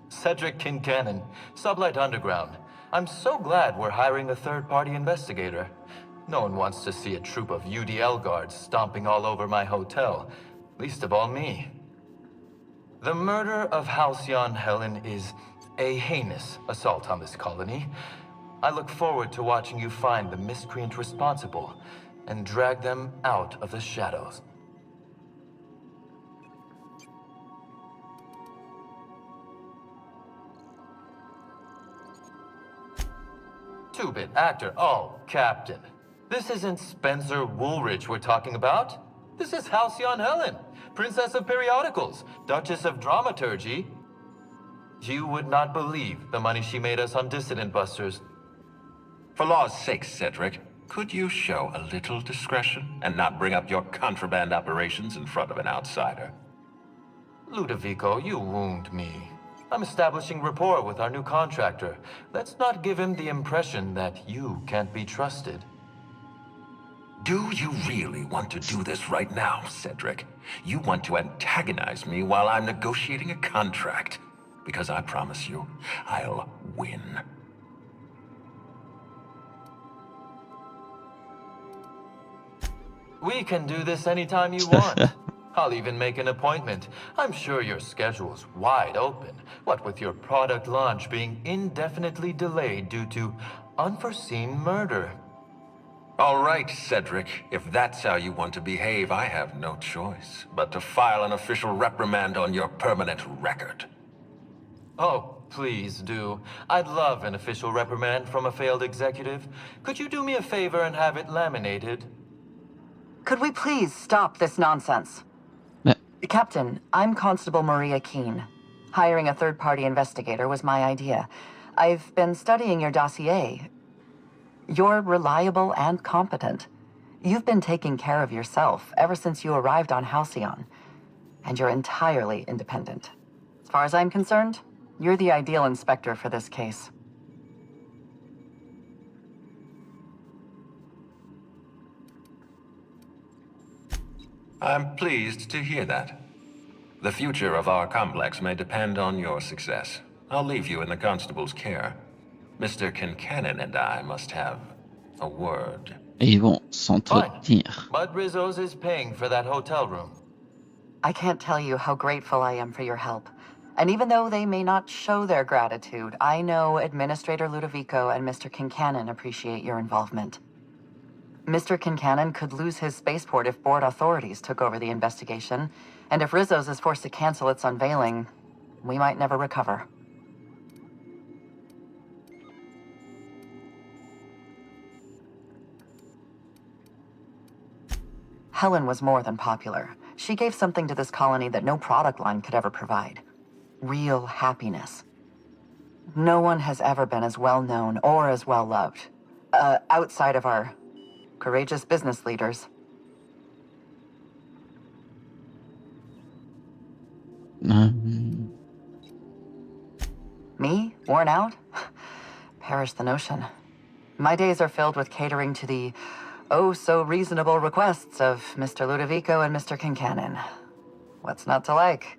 Cedric Kincannon, Sublight Underground. I'm so glad we're hiring a third-party investigator. No one wants to see a troop of UDL guards stomping all over my hotel, least of all me. The murder of Halcyon Helen is a heinous assault on this colony. I look forward to watching you find the miscreant responsible and drag them out of the shadows. Two-bit actor. Oh, Captain. This isn't Spencer Woolridge we're talking about. This is Halcyon Helen, Princess of Periodicals, Duchess of Dramaturgy. You would not believe the money she made us on Dissident Busters. For law's sake, Cedric, could you show a little discretion and not bring up your contraband operations in front of an outsider? Ludovico, you wound me. I'm establishing rapport with our new contractor. Let's not give him the impression that you can't be trusted. Do you really want to do this right now, Cedric? You want to antagonize me while I'm negotiating a contract. Because I promise you, I'll win. We can do this anytime you want. I'll even make an appointment. I'm sure your schedule's wide open. What with your product launch being indefinitely delayed due to unforeseen murder. All right, Cedric. If that's how you want to behave, I have no choice but to file an official reprimand on your permanent record. Oh, please do. I'd love an official reprimand from a failed executive. Could you do me a favor and have it laminated? Could we please stop this nonsense? Captain, I'm Constable Maria Keene. Hiring a third-party investigator was my idea. I've been studying your dossier. You're reliable and competent. You've been taking care of yourself ever since you arrived on Halcyon. And you're entirely independent. As far as I'm concerned, you're the ideal inspector for this case. I'm pleased to hear that. The future of our complex may depend on your success. I'll leave you in the constable's care. Mr. Kincannon and I must have a word. Ils vont s'entretenir. But Rizzo's is paying for that hotel room. I can't tell you how grateful I am for your help. And even though they may not show their gratitude, I know Administrator Ludovico and Mr. Kincannon appreciate your involvement. Mr. Kincannon could lose his spaceport if board authorities took over the investigation, and if Rizzo's is forced to cancel its unveiling, we might never recover. Helen was more than popular. She gave something to this colony that no product line could ever provide. Real happiness. No one has ever been as well known or as well loved, outside of our courageous business leaders. Me? Worn out? Perish the notion. My days are filled with catering to the oh-so-reasonable requests of Mr. Ludovico and Mr. Kincannon. What's not to like?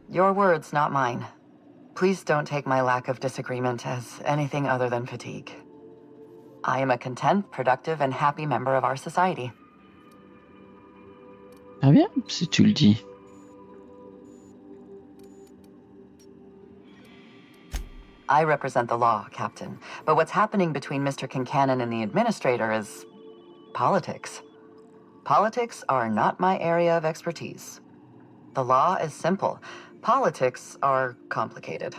Your words, not mine. Please don't take my lack of disagreement as anything other than fatigue. I am a content, productive, and happy member of our society. Ah bien, si tu le dis. I represent the law, Captain. But what's happening between Mr. Kincannon and the Administrator is politics. Politics are not my area of expertise. The law is simple. Politics are complicated.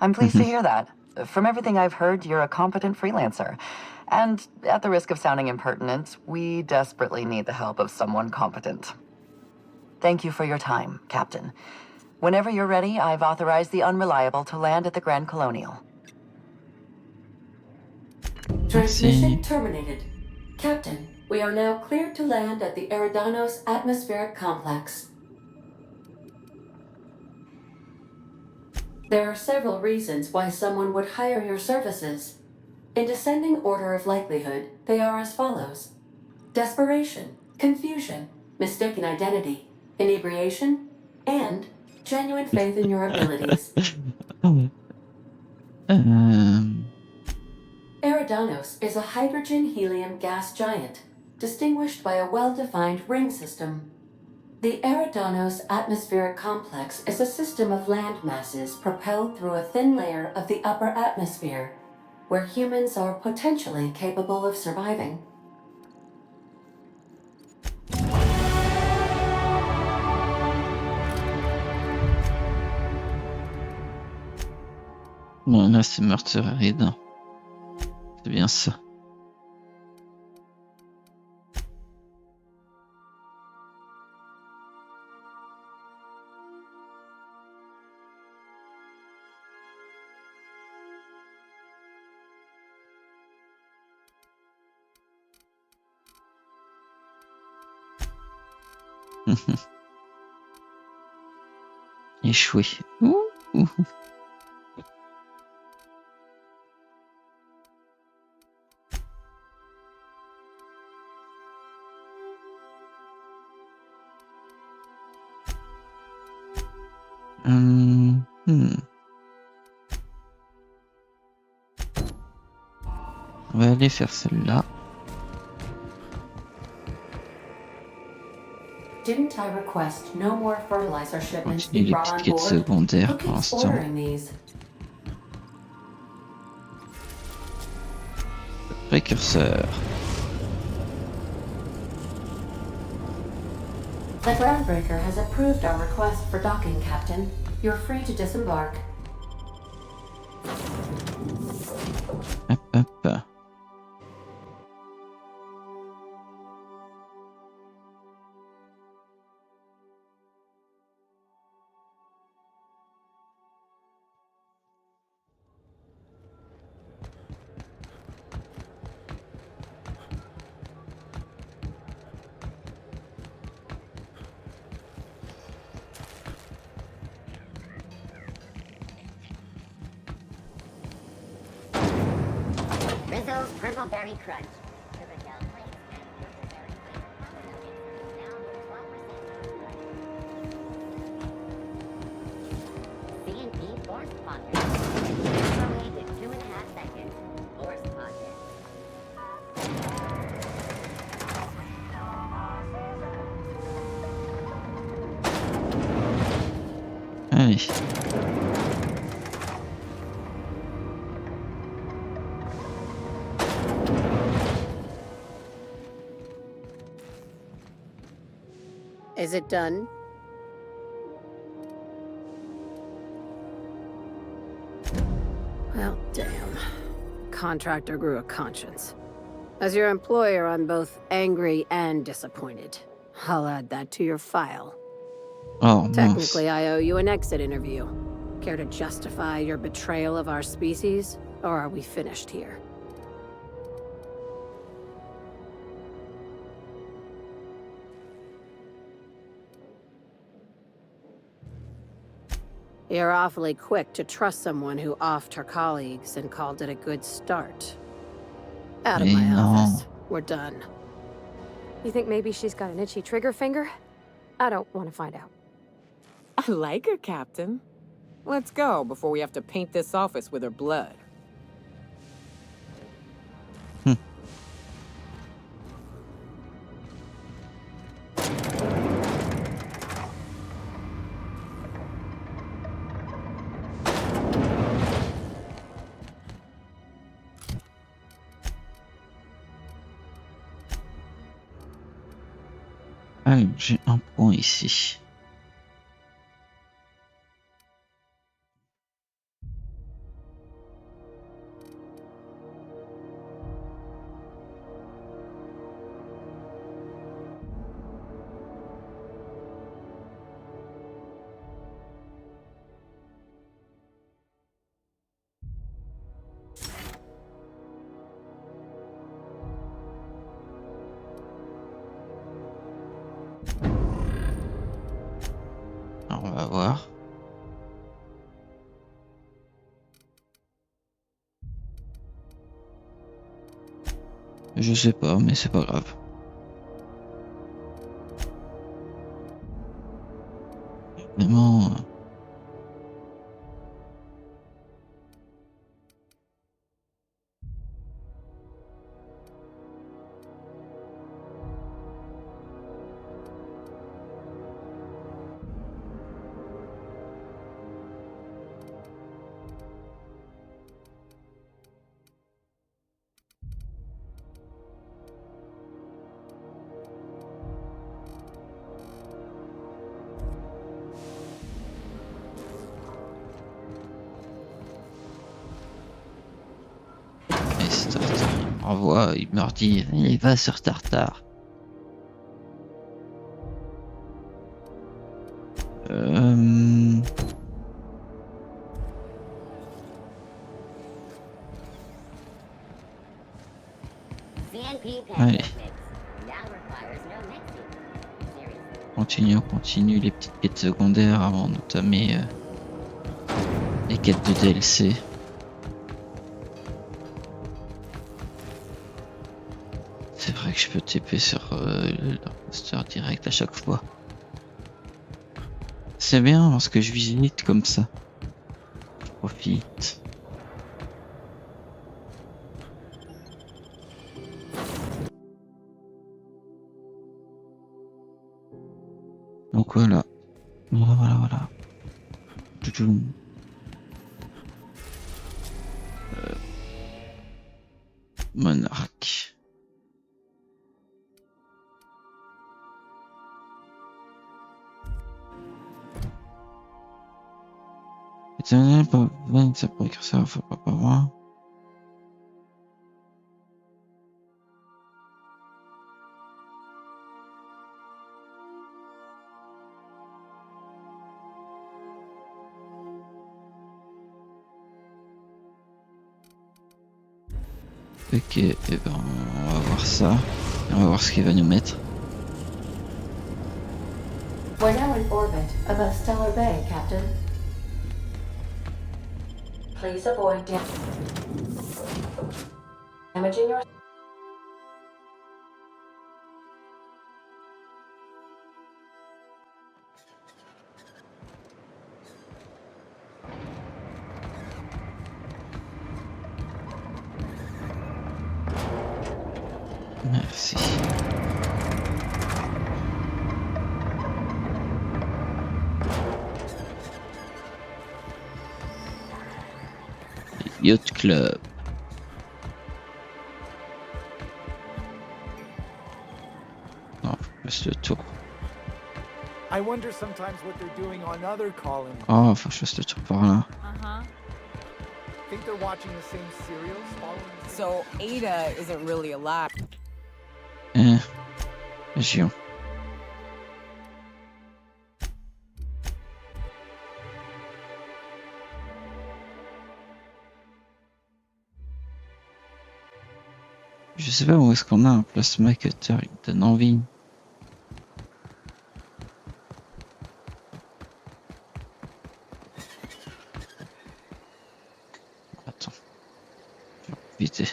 I'm pleased to hear that. From everything I've heard, you're a competent freelancer. And at the risk of sounding impertinent, we desperately need the help of someone competent. Thank you for your time, Captain. Whenever you're ready, I've authorized the Unreliable to land at the Grand Colonial. Transmission terminated. Captain, we are now cleared to land at the Eridanos Atmospheric Complex. There are several reasons why someone would hire your services. In descending order of likelihood, they are as follows: desperation, confusion, mistaken identity, inebriation, and genuine faith in your abilities. Eridanos is a hydrogen-helium gas giant, distinguished by a well-defined ring system. The Eridanos Atmospheric Complex is a system of land masses propelled through a thin layer of the upper atmosphere, where humans are potentially capable of surviving. Bon, là, c'est Meutre Eridan. C'est bien ça. Échoué. Ouh. On va aller faire celle-là. Didn't I request no more fertilizer shipments Continue be les brought petites on quêtes board? secondaires Who pour keeps l'instant. ordering these? Précurseur. The groundbreaker has approved our request for docking, Captain. You're free to disembark. Hop, hop. Rizzo's Purpleberry Crunch. C&P Force Content. Microwave in 2.5 seconds. Force Content. Is it done? Well, damn. Contractor grew a conscience. As your employer, I'm both angry and disappointed. I'll add that to your file. Oh, mince. Technically, I owe you an exit interview. Care to justify your betrayal of our species? Or are we finished here? You're awfully quick to trust someone who offed her colleagues and called it a good start. Out of my office. We're done. You think maybe she's got an itchy trigger finger? I don't want to find out. I like her, Captain. Let's go before we have to paint this office with her blood. Ah, j'ai un point ici. Alors, on va voir. Je sais pas, mais c'est pas grave. Vraiment. On voit, il me dit, il va sur Tartare. Allez. On continue les petites quêtes secondaires avant d'entamer les quêtes de DLC. C'est vrai que je peux TP sur l'imposteur direct à chaque fois. C'est bien parce que je visite comme ça. Je profite. Donc voilà. Voilà. Tchouchoum. Monarque. Éternel, pas 20, ça pourrait écrire ça, faut pas voir. Ok, et ben on va voir ça. Et on va voir ce qu'il va nous mettre. We're now in orbit above Stellar Bay, Captain. Please avoid damaging your... Merci. Yacht Club. Non, faut que je fasse le tour. I wonder sometimes what they're doing on other colonies. Oh, faut que je fasse le tour par là. Think they're watching the same serials, following the same... So Ada isn't really alive. Région. Je sais pas où est-ce qu'on a un plasma cutter qui me donne envie. Attends. Je vais éviter.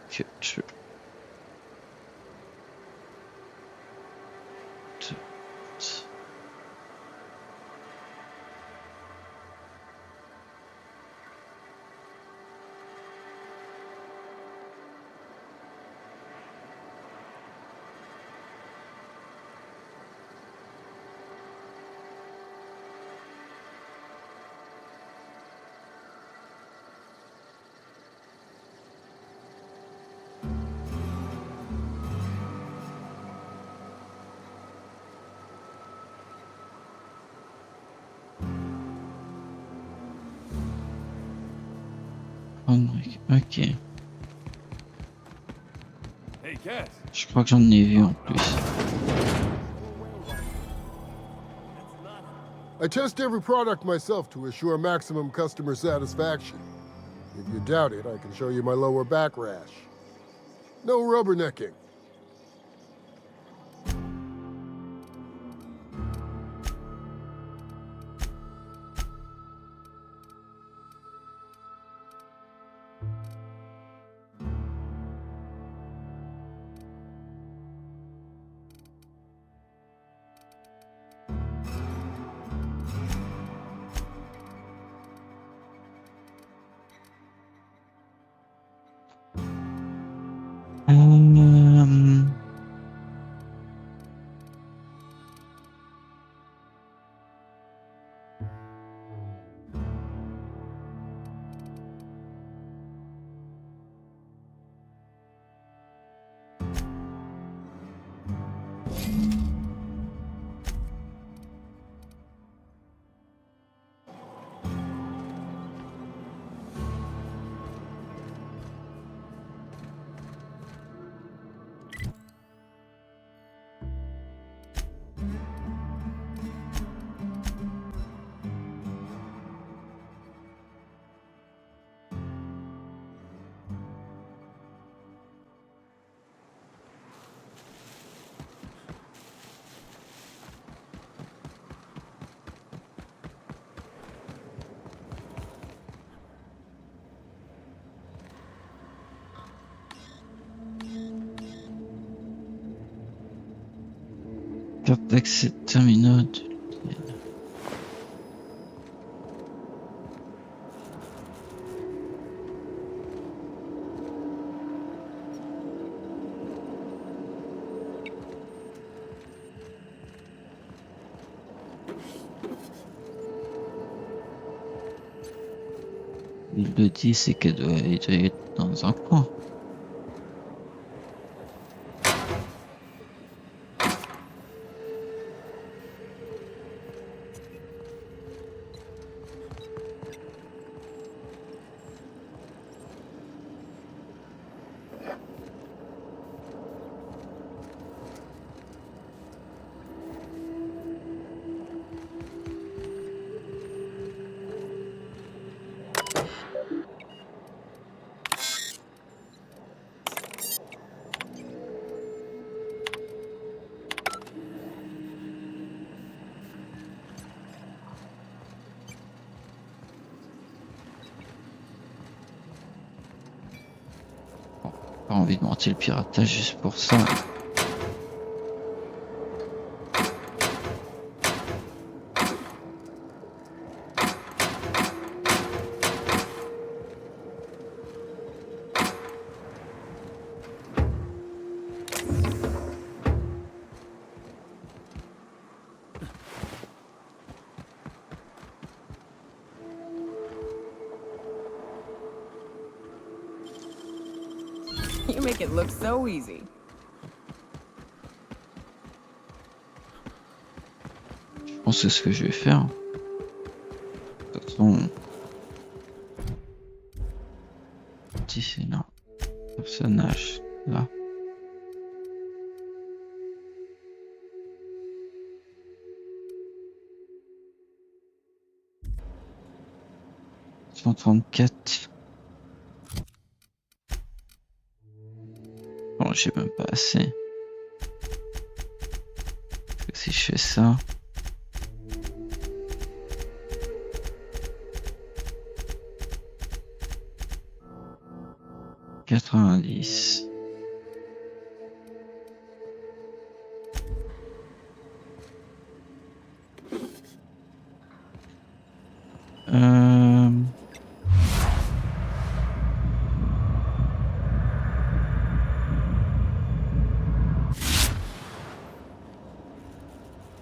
Cutter. Ok. Je crois que j'en ai vu en plus. I test every product myself to assure maximum customer satisfaction. If you doubt it, I can show you my lower back rash. No rubbernecking. Carte d'accès terminal. Il le dit, c'est qu'elle doit être dans un coin. Pas envie de monter le piratage juste pour ça. make it look so easy. Je pense que c'est ce que je vais faire. De toute façon, si c'est là, personnage là. $134. Bon, j'ai même pas assez. Parce que si je fais ça. $90.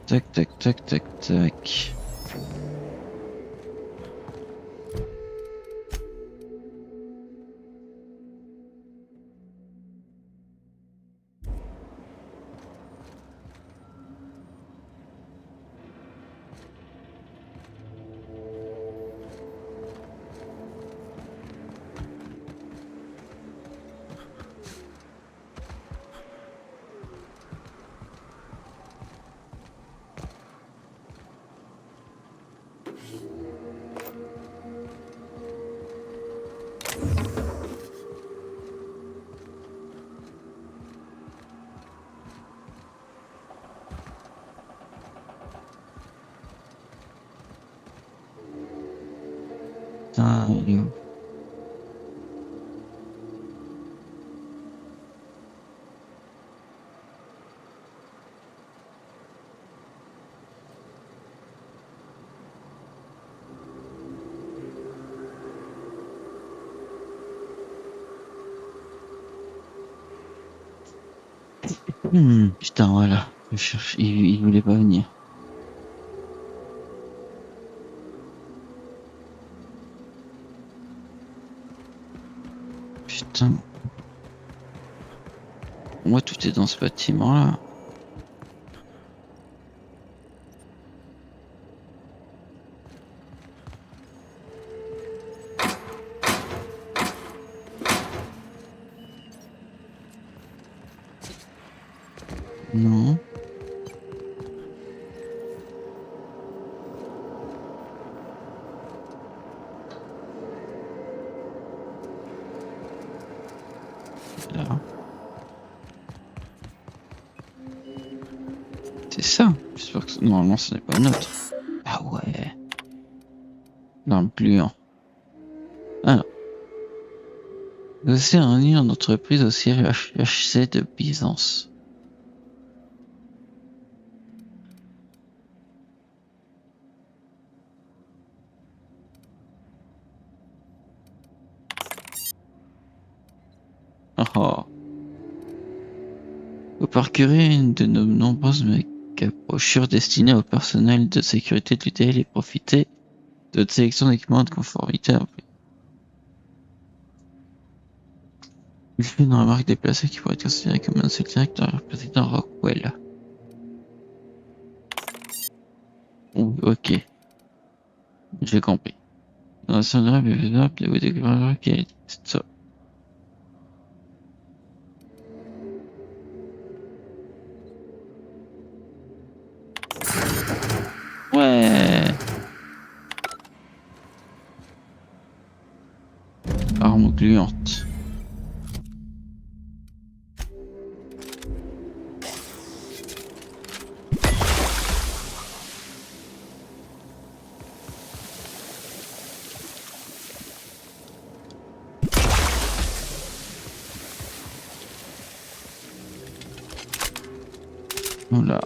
Tac, tac, tac, tac, tac. Putain, il est où? Putain, voilà. Je cherche. Il voulait pas venir. Putain. Moi, tout est dans ce bâtiment-là. Non. Là. C'est ça. J'espère que normalement ce n'est pas neutre. Ah ouais. L'arme gluant. Alors. C'est un lien d'entreprise au siège HC de Byzance. Oh. Vous parcourez une de nos nombreuses brochures destinées au personnel de sécurité de l'UTL et profitez de notre sélection d'équipements de conformité. Il fait une remarque déplacée qui pourrait être considérée comme un insulte direct à le président Rockwell. Ok, j'ai compris. Dans la salle de rêve, vous découvrez qu'il est ça. Ouais. Arme gluante. Oula.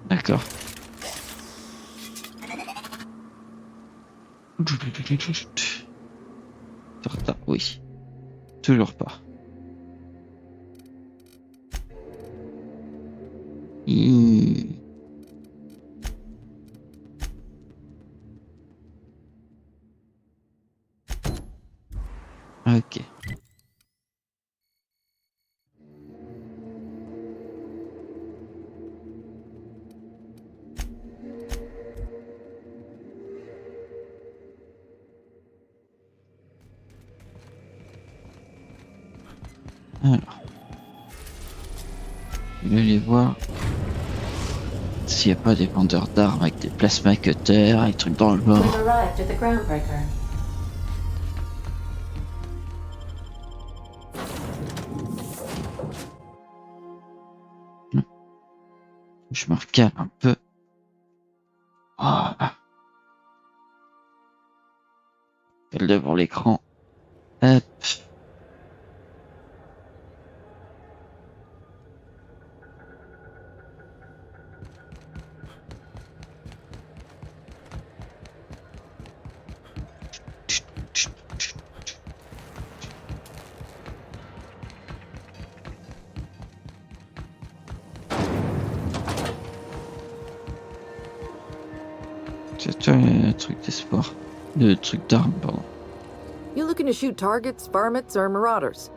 D'accord. Retard, oui. Toujours pas. Ok. Alors, je vais aller voir s'il n'y a pas des vendeurs d'armes avec des plasma cutters, des trucs dans le We've genre. arrived at the groundbreaker. Je me recale un peu. Voilà. Devant l'écran. Hop. C'est toi le truc d'espoir. Le truc d'armes, pardon. You looking to shoot targets, varmints, or marauders?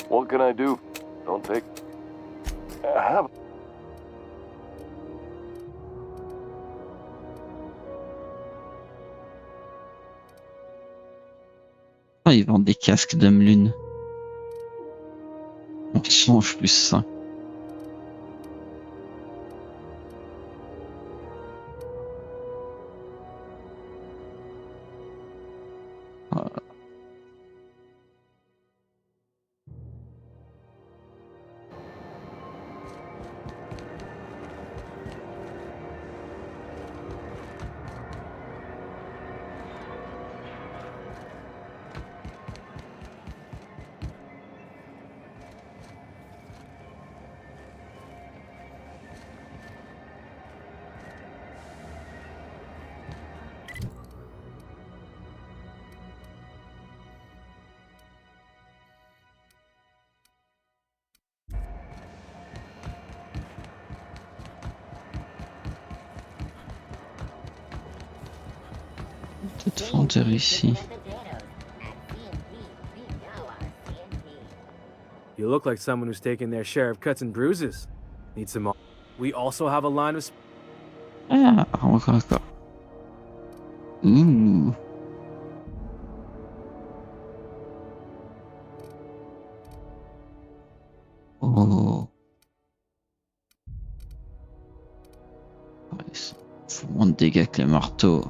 What can I do? Don't take... have... Ah, ils vendent des casques d'homme lune. On change plus ça. Peut-être vendeur ici. You look like someone who's taken their share of cuts and bruises. Need some more. We also have a line of... Ah, encore. Ouh. Oh. Faut moins de dégâts que les marteaux.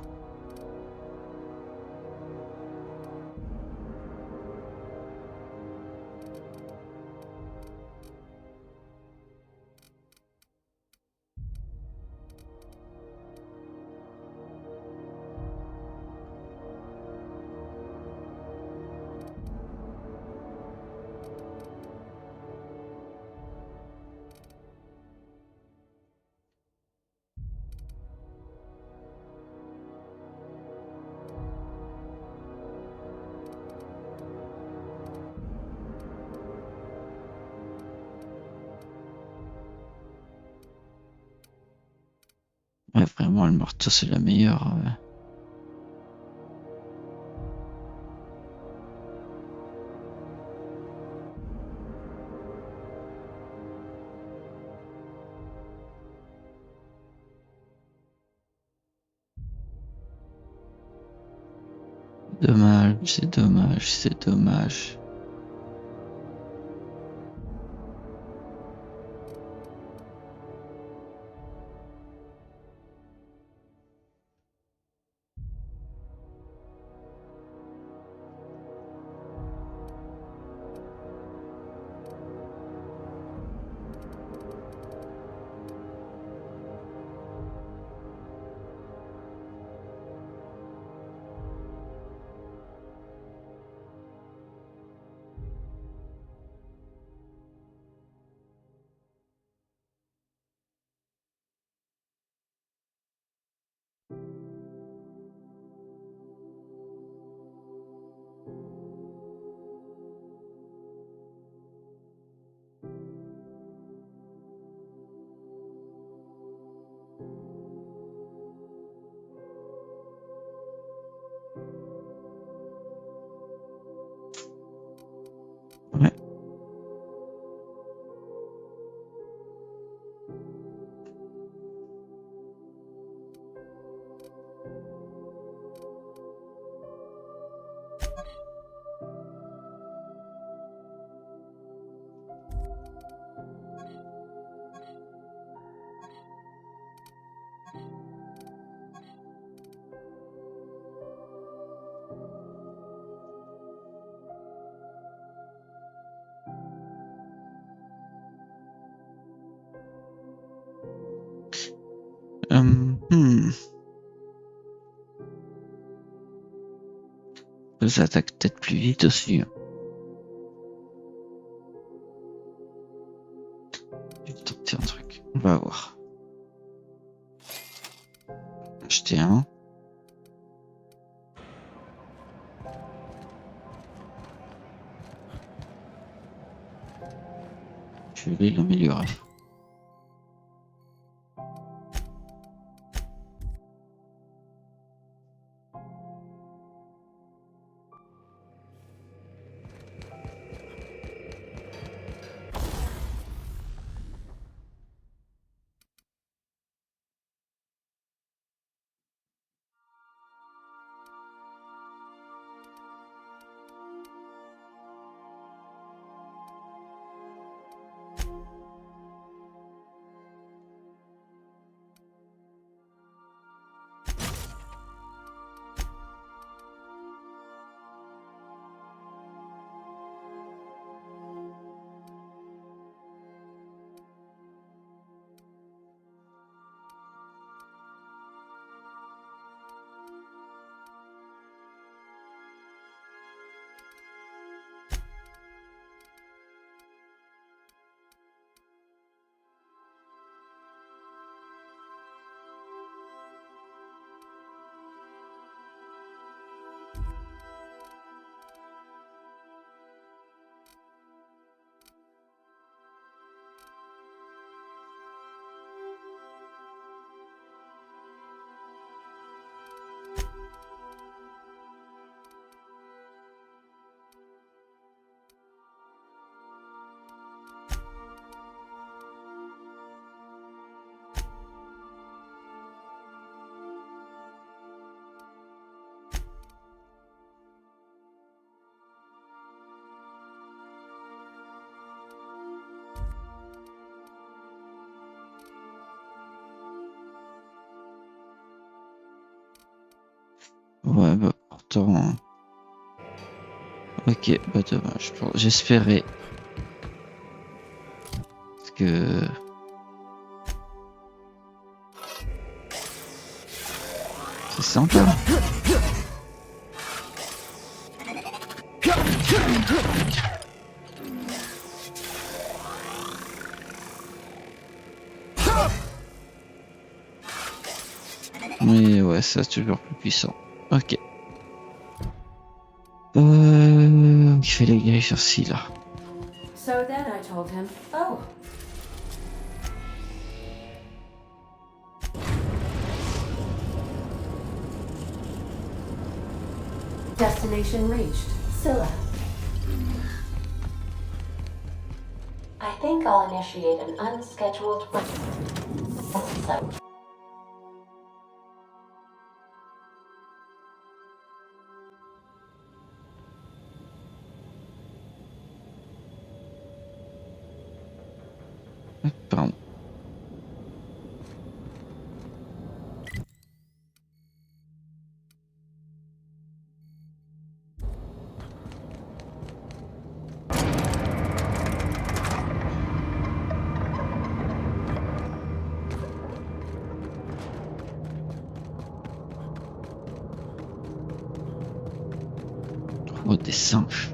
Ouais, vraiment, le marteau, c'est la meilleure. C'est dommage. Elles attaquent peut-être plus vite aussi. Je vais tenter un truc. On va voir. Acheter un. Je vais l'améliorer. Ouais, bah pourtant. Ok, bah dommage. J'espérais. Parce que. C'est sympa. Mais ouais, ça c'est toujours plus puissant. Ok. Il fallait y aller sur ci là. So then I told him, oh. Destination reached. Scylla. I think I'll initiate an unscheduled site. Pardon. Oh, des singes.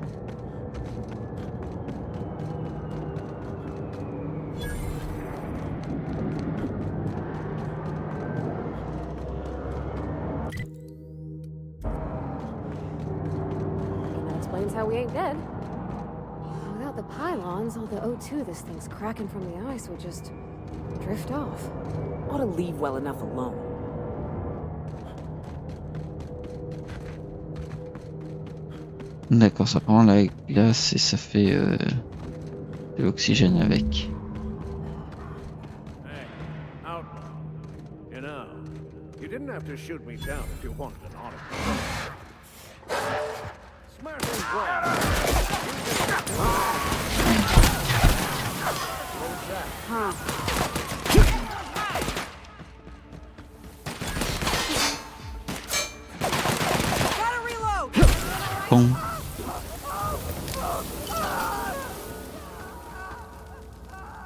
That explains how we ain't dead. Without the pylons, all the O2 this thing's cracking from the ice would just drift off. Ought to leave well enough alone. D'accord, ça prend la glace et ça fait de l'oxygène avec. Hey, outlaw. You know, you didn't have to shoot me down if you wanted an autograph. Smashing glass. Huh. Gotta reload! Con.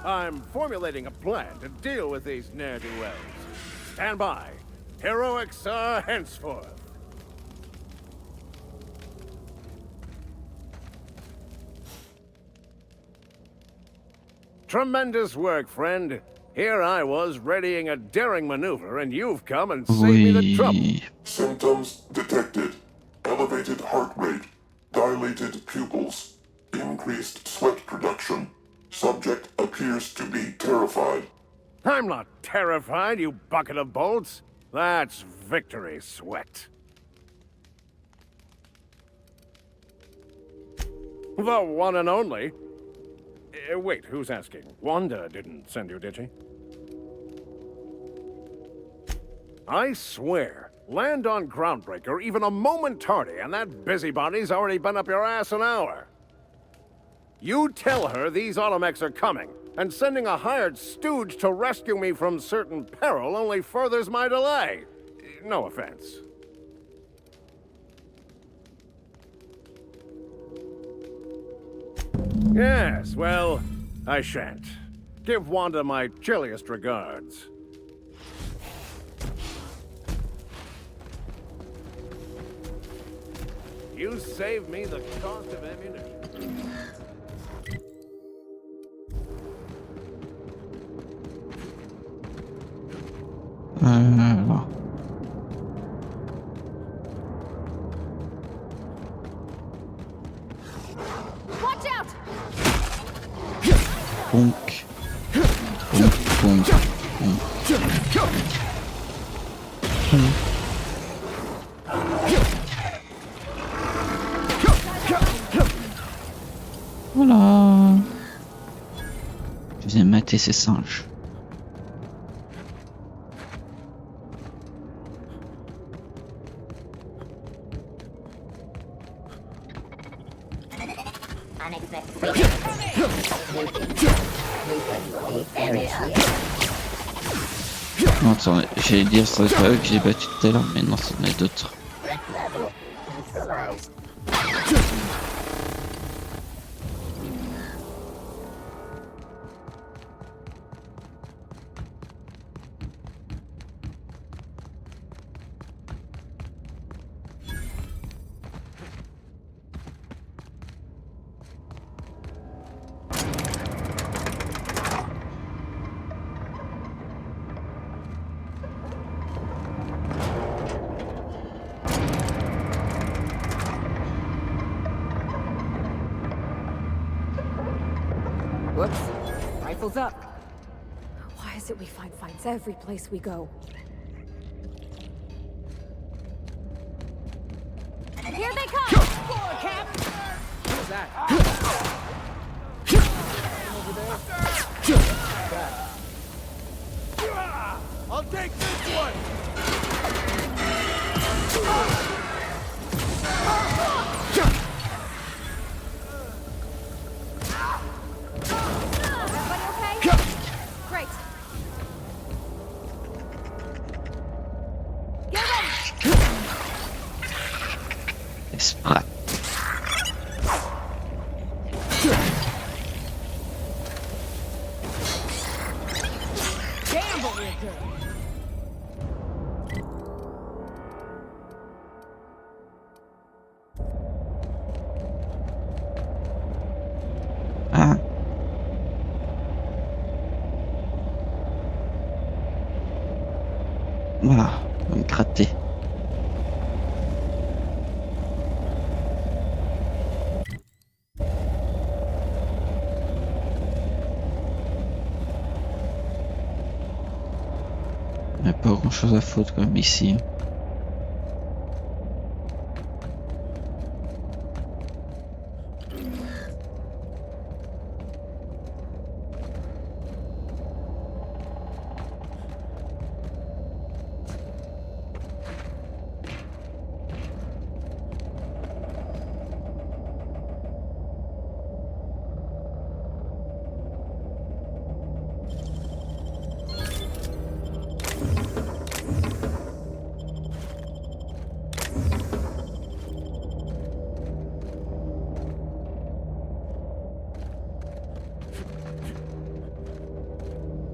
I'm formulating a plan to deal with these ne'er-do-wells. Stand by. Heroics are henceforth. Tremendous work, friend. Here I was readying a daring maneuver, and you've come and saved me the trouble. Symptoms detected. Elevated heart rate, dilated pupils, increased sweat production. Subject appears to be terrified. I'm not terrified, you bucket of bolts. That's victory sweat. The one and only. Wait, who's asking? Wanda didn't send you, did she? I swear, land on Groundbreaker even a moment tardy, and that busybody's already been up your ass an hour. You tell her these automechs are coming, and sending a hired stooge to rescue me from certain peril only furthers my delay. No offense. Yes, well, I shan't. Give Wanda my chilliest regards. You saved me the cost of ammunition. Voilà. Watch out! Bonk. Bonk, bonk, bonk. Voilà. Je viens mater ces singes. Non, attends, j'allais dire ça c'est pas eux que j'ai battu tout à l'heure, mais non, c'en est d'autres. Whoops. Rifle's up. Why is it we find finds every place we go? Here they come! Score, Cap! Who's that? Over there. I'll take this one! Everybody okay? Great. Get ready! Esprit. Damn, but we're good. Ah. Voilà, on va me gratter. Il n'y a pas grand chose à foutre comme ici.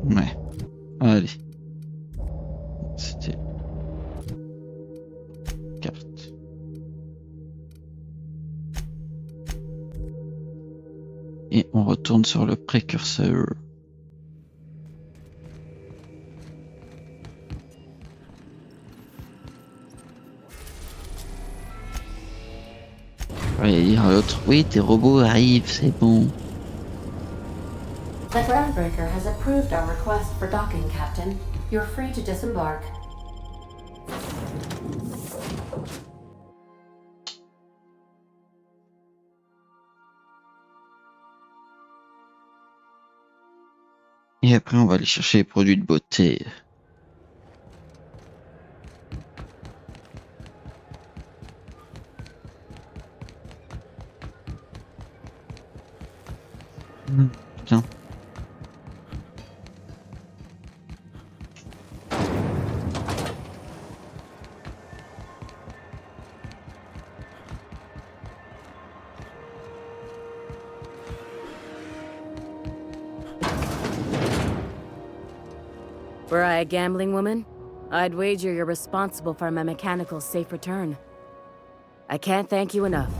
Ouais. Allez. C'était... Carte. Et on retourne sur le précurseur. Allez dire à l'autre, oui, tes robots arrivent, c'est bon. The groundbreaker has approved our request for docking, Captain. You're free to disembark. Et après, on va aller chercher les produits de beauté. Tiens. Were I a gambling woman, I'd wager you're responsible for my mechanical safe return. I can't thank you enough.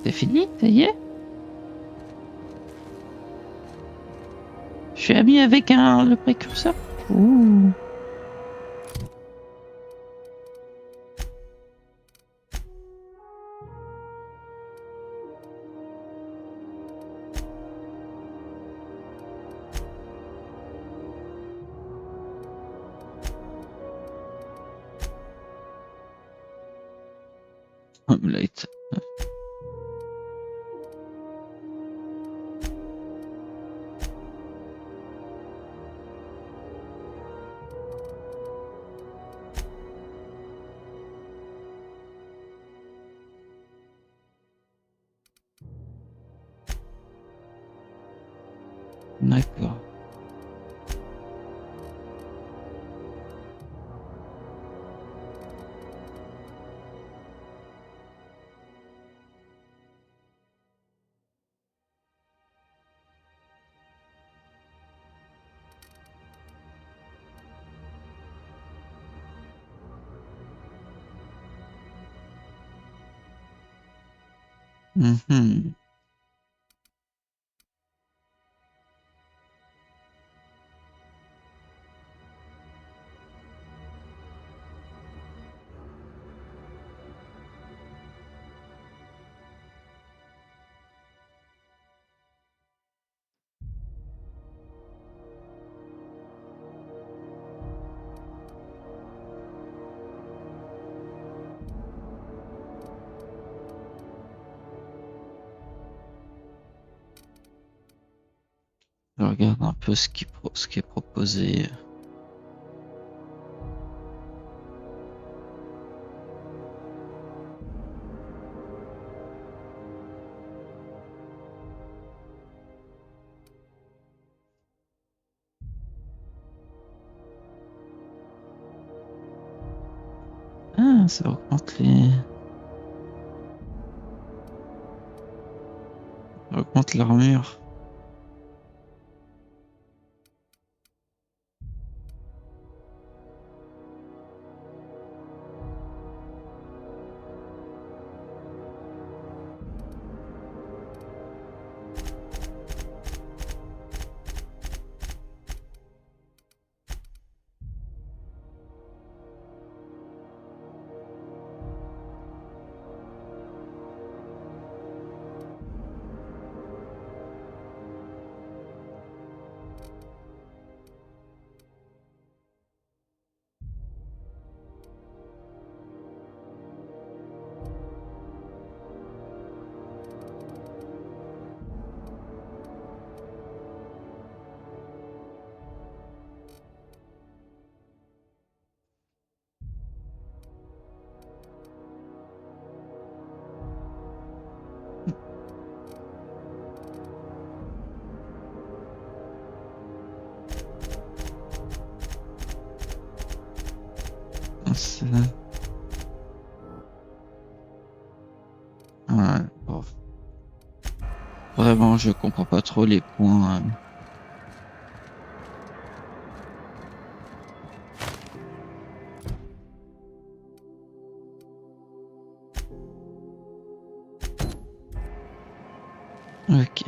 C'est fini, ça y est? Je suis ami avec le précurseur. Ouh. Omelette. D'accord. Mhm. Je regarde un peu ce qui est proposé. Ah, ça augmente les... Ça augmente l'armure. Ouais, bon. Vraiment, je comprends pas trop les points. Ok.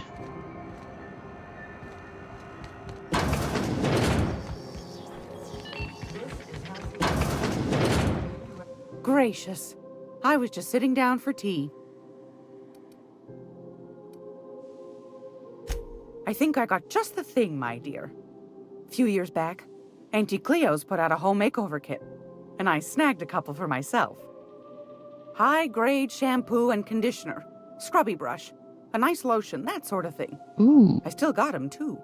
gracious. I was just sitting down for tea. I think I got just the thing, my dear. A few years back, Auntie Cleo's put out a home makeover kit, and I snagged a couple for myself. High-grade shampoo and conditioner, scrubby brush, a nice lotion, that sort of thing. Ooh. I still got 'em, too.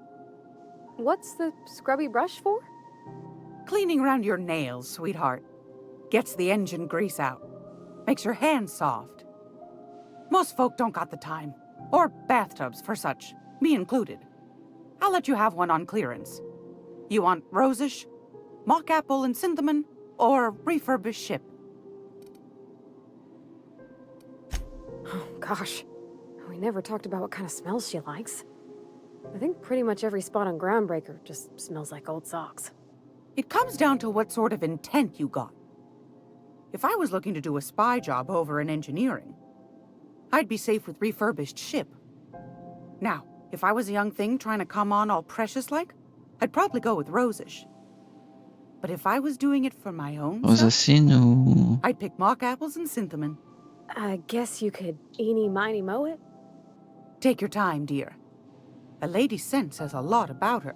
What's the scrubby brush for? Cleaning around your nails, sweetheart. Gets the engine grease out. Makes your hands soft. Most folk don't got the time. Or bathtubs for such, me included. I'll let you have one on clearance. You want rosish, mock apple and cinnamon, or refurbished ship? Oh, gosh. We never talked about what kind of smells she likes. I think pretty much every spot on Groundbreaker just smells like old socks. It comes down to what sort of intent you got. If I was looking to do a spy job over in engineering, I'd be safe with refurbished ship. Now, if I was a young thing trying to come on all precious-like, I'd probably go with rosish. But if I was doing it for my own Rosacine ou... I'd pick mock apples and cinnamon. I guess you could eeny miny moe it? Take your time, dear. A lady's scent says a lot about her.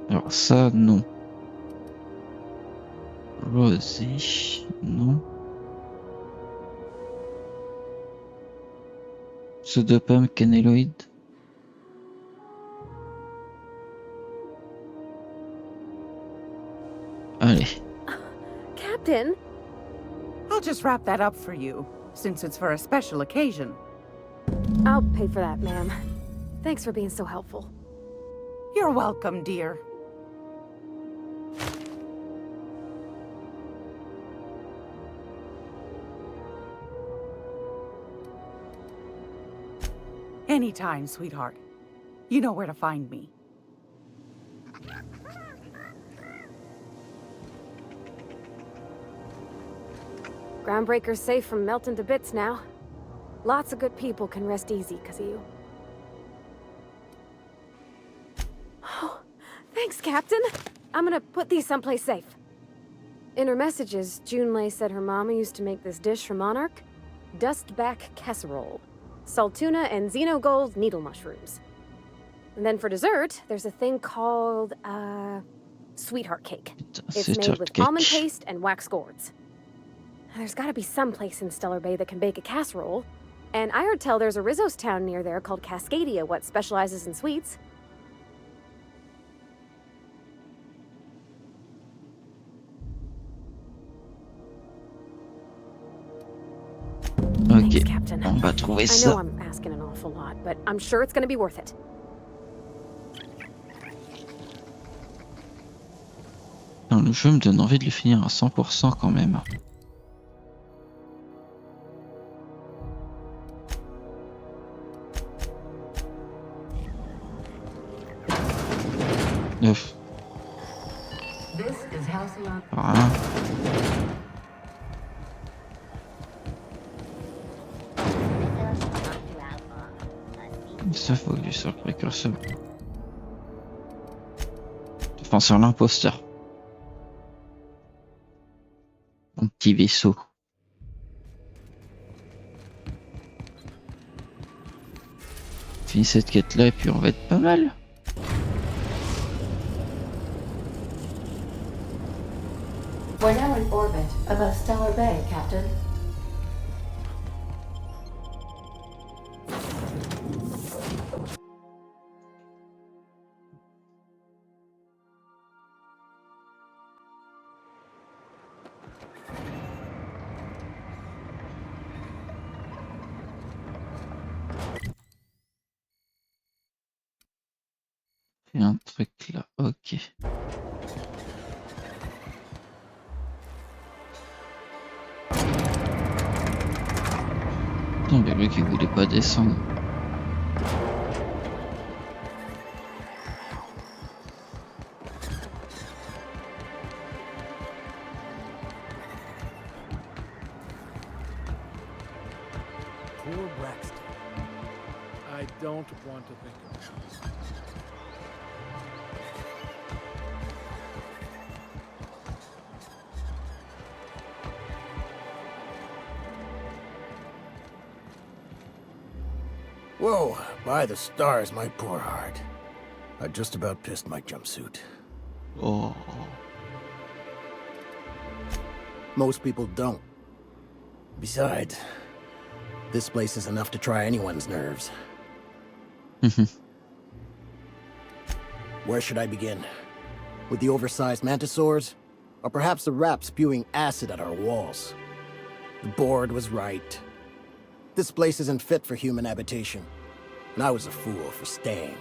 Alors ça, non. Rosé, non. Pseudopum canéloïde. Allez. Captain? I'll just wrap that up for you, since it's for a special occasion. I'll pay for that, ma'am. Thanks for being so helpful. You're welcome, dear. Anytime, sweetheart. You know where to find me. Groundbreaker's safe from melting to bits now. Lots of good people can rest easy because of you. Oh, thanks, Captain. I'm gonna put these someplace safe. In her messages, Junlei said her mama used to make this dish for Monarch. Dustback casserole. Saltuna and xenogold needle mushrooms. And then for dessert, there's a thing called, sweetheart cake. It's made with almond paste and wax gourds. There's gotta be some place in Stellar Bay that can bake a casserole. And I heard tell there's a Rizzo's town near there called Cascadia what specializes in sweets. Thanks, Captain. On va trouver I ça. know I'm asking an awful lot, but I'm sure it's gonna be worth it. Dans le jeu me donne envie de le finir à 100% quand même. Neuf. Voilà. Ça faut que sur le précurseur. Enfin sur l'imposteur. Un petit vaisseau. Finis cette quête là et puis on va être pas mal. We're now in orbit above Stellar Bay, Captain. Il y a un truc là, ok. Non mais lui qui voulait pas descendre. Poor Braxton. I don't want to think of it. Whoa, by the stars, my poor heart. I just about pissed my jumpsuit. Oh. Most people don't. Besides, this place is enough to try anyone's nerves. Where should I begin? With the oversized mantisaurs? Or perhaps the rap spewing acid at our walls? The board was right. This place isn't fit for human habitation, and I was a fool for staying.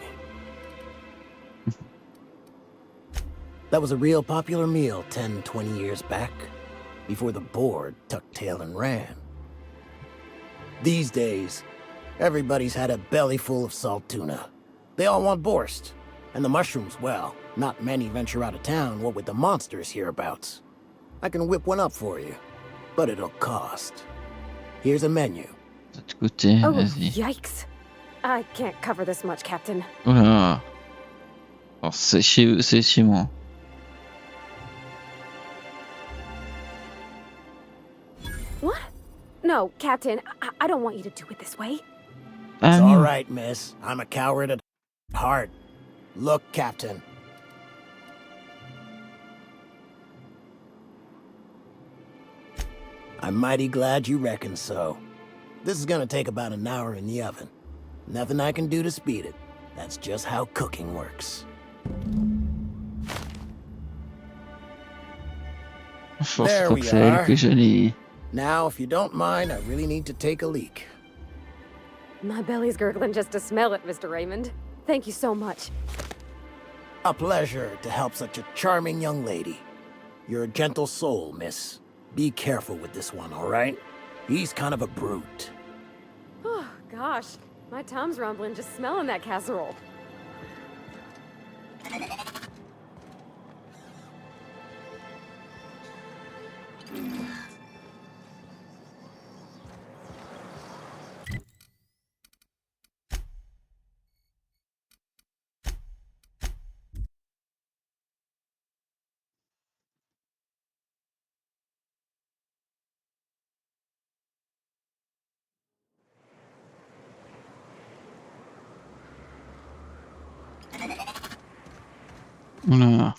That was a real popular meal 10, 20 years back, before the board tucked tail and ran. These days, everybody's had a belly full of salt tuna. They all want borscht, and the mushrooms, well, not many venture out of town, what with the monsters hereabouts. I can whip one up for you, but it'll cost. Here's a menu. Écoutez, Oh, vas-y. yikes. I can't cover this much, Captain. Voilà. Alors c'est chez moi. What? No, Captain, I don't want you to do it this way. It's all right, miss. I'm a coward at heart. Look, Captain. I'm mighty glad you reckon so. This is gonna take about an hour in the oven. Nothing I can do to speed it. That's just how cooking works. There we are. Now, if you don't mind, I really need to take a leak. My belly's gurgling just to smell it, Mr. Raymond. Thank you so much. A pleasure to help such a charming young lady. You're a gentle soul, miss. Be careful with this one, all right? He's kind of a brute. Oh, gosh. My tum's rumbling just smelling that casserole. Voilà.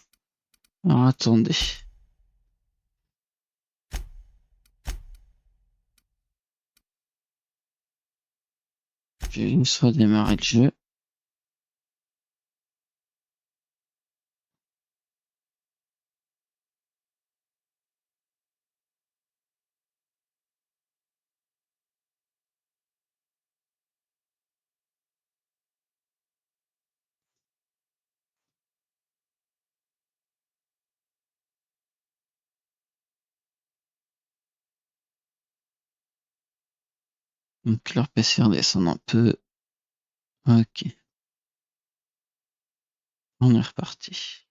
Alors attendez. Je vais une fois démarrer le jeu. Donc leur PC redescend un peu. Ok. On est reparti.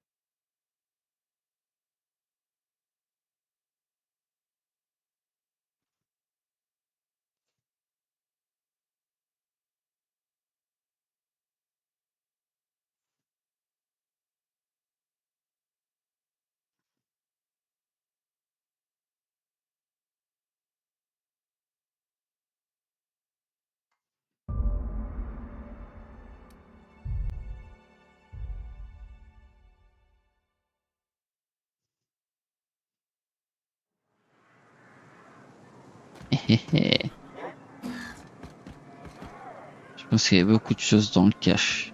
Je pense qu'il y a beaucoup de choses dans le cache.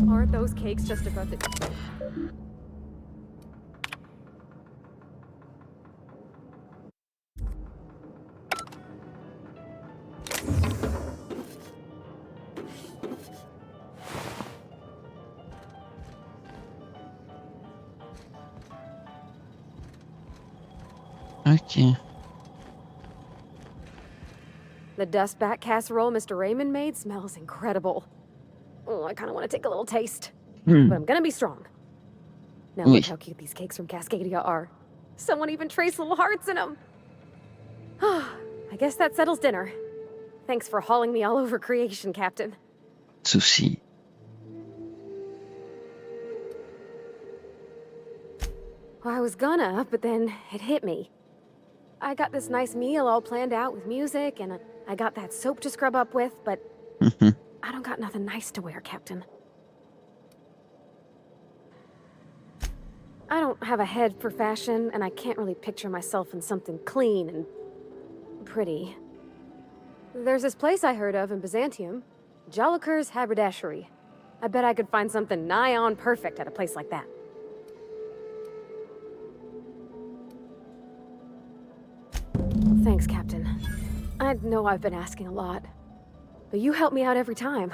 Aren't those cakes just about the... Ok. The dust bat casserole Mr. Raymond made smells incredible. Oh, I kind of want to take a little taste. But I'm gonna be strong. Now look how cute these cakes from Cascadia are. Someone even traced little hearts in them. I guess that settles dinner. Thanks for hauling me all over creation, Captain. Souci. Well, I was gonna, but then it hit me. I got this nice meal all planned out with music, and I got that soap to scrub up with, but I don't got nothing nice to wear, Captain. I don't have a head for fashion, and I can't really picture myself in something clean and pretty. There's this place I heard of in Byzantium, Jolicoeur's Haberdashery. I bet I could find something nigh on perfect at a place like that. Thanks, Captain. I know I've been asking a lot, but you help me out every time.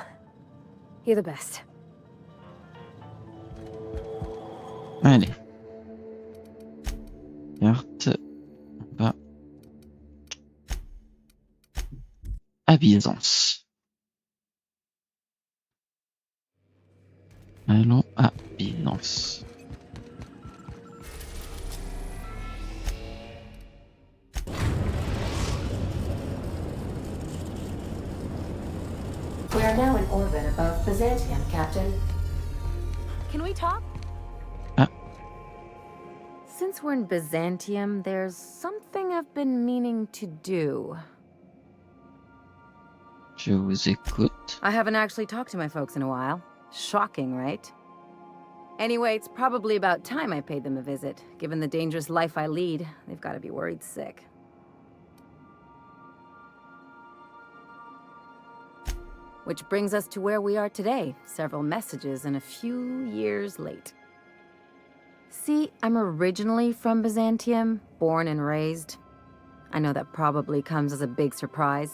You're the best. Allez. Carte. On va à Byzance. Allons à Byzance. We are now in orbit above Byzantium, Captain. Can we talk? Since we're in Byzantium, there's something I've been meaning to do. Je vous écoute. I haven't actually talked to my folks in a while. Shocking, right? Anyway, it's probably about time I paid them a visit. Given the dangerous life I lead, they've got to be worried sick. Which brings us to where we are today, several messages and a few years late. See, I'm originally from Byzantium, born and raised. I know that probably comes as a big surprise.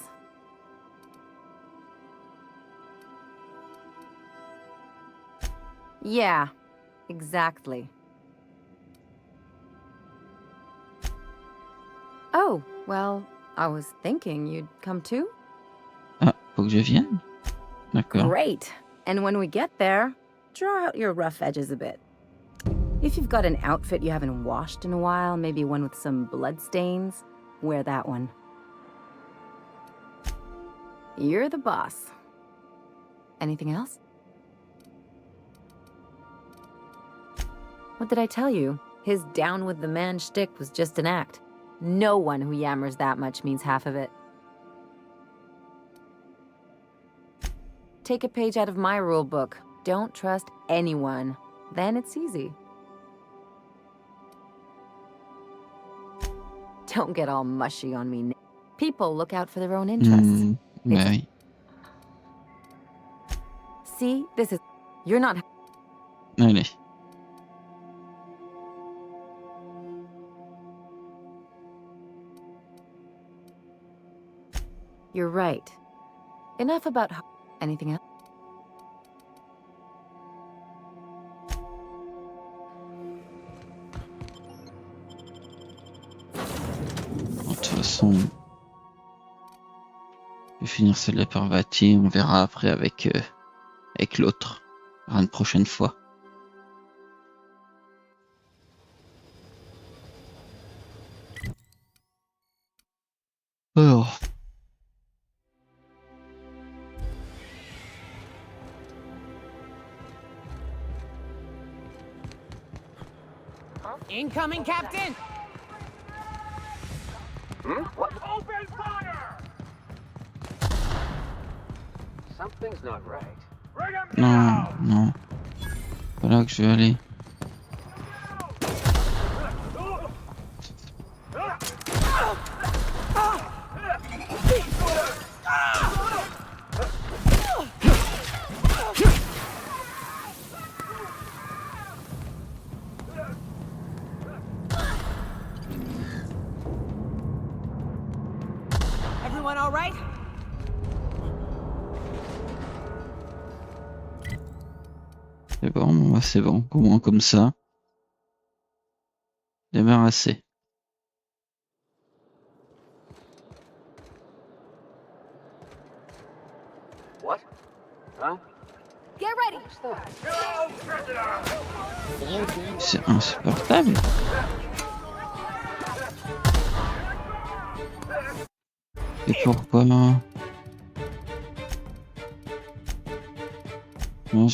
Yeah, exactly. Oh, well, I was thinking you'd come too? Ah, faut que je vienne? D'accord. Great. And when we get there, draw out your rough edges a bit. If you've got an outfit you haven't washed in a while, maybe one with some blood stains, wear that one. You're the boss. Anything else? What did I tell you? His down with the man shtick was just an act. No one who yammers that much means half of it. Take a page out of my rule book. Don't trust anyone. Then it's easy. Don't get all mushy on me. People look out for their own interests. Ouais. See, this is... You're not. Allez. You're right. Enough about anything else. De toute façon, je vais finir celle-là par Vati. On verra après avec l'autre. On verra une prochaine fois. Alors. Incoming, Captain! What? Open fire! Something's not right. Bring him Non, non. C'est pas là que je vais aller. Everyone all right? C'est bon, bah c'est bon. Au moins comme ça. Débarrassé. What? Huh? Get ready! C'est insupportable. Et pourquoi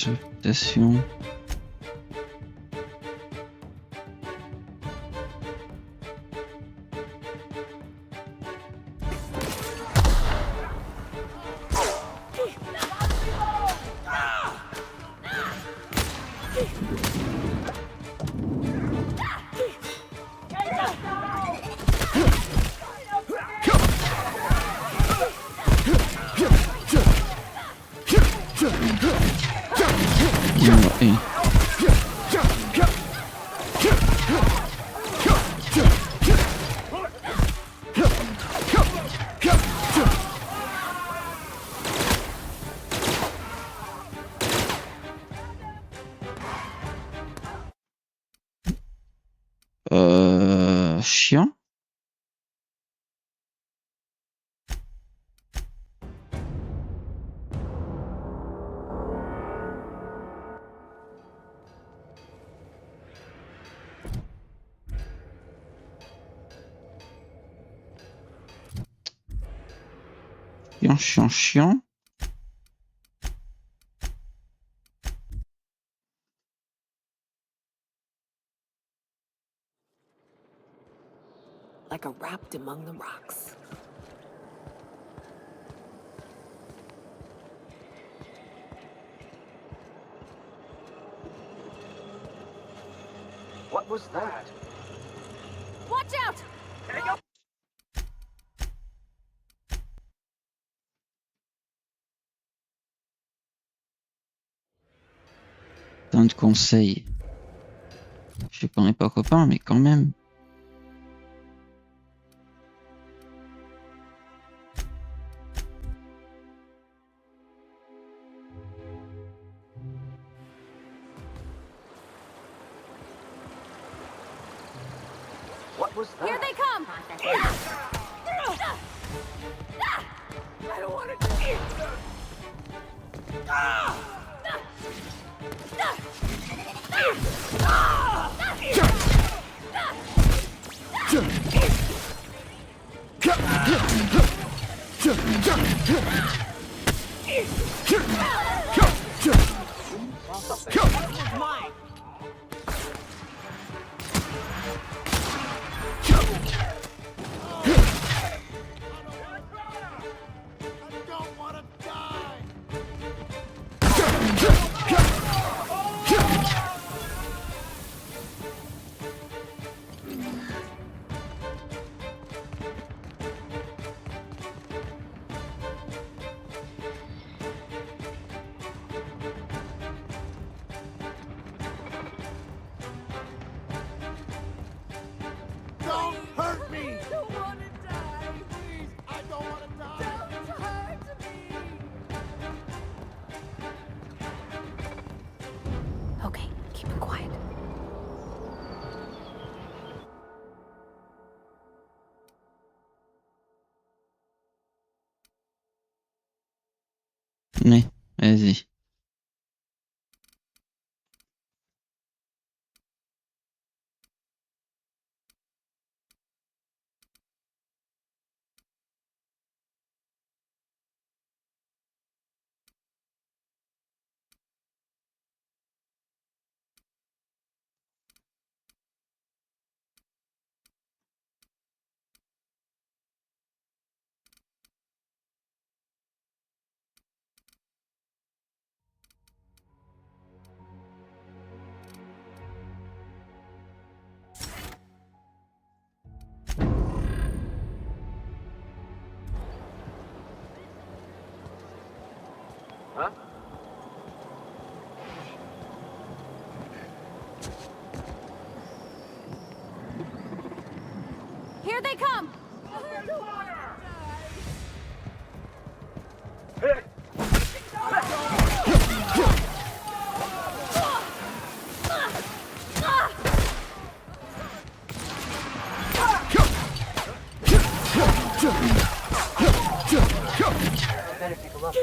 réputation. Chiant. Chiant. Like a wrapped among the rocks. What was that? Watch out! Tant de conseils. Je sais qu'on n'est pas copains, mais quand même. What was that? Here they come! I don't want to eat them! Mine! Don't hurt me! I don't want to die! Please, I don't want to die! Don't hurt me! Okay, keep it quiet. Mais, vas-y. Huh? Here they come! Better take a look.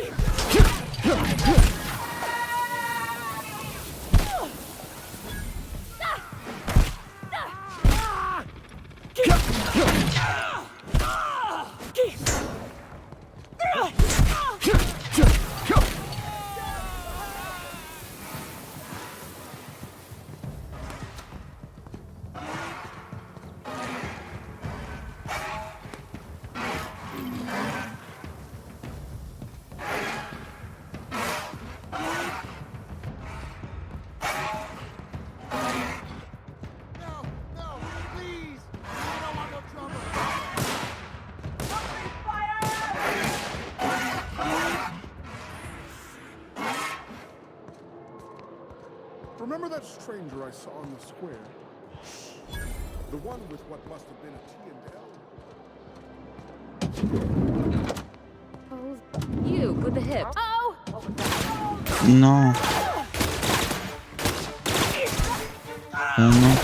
Remember that stranger I saw in the square? The one with what must have been a T&L? Oh, you with the hip. Oh! Non. Oh non.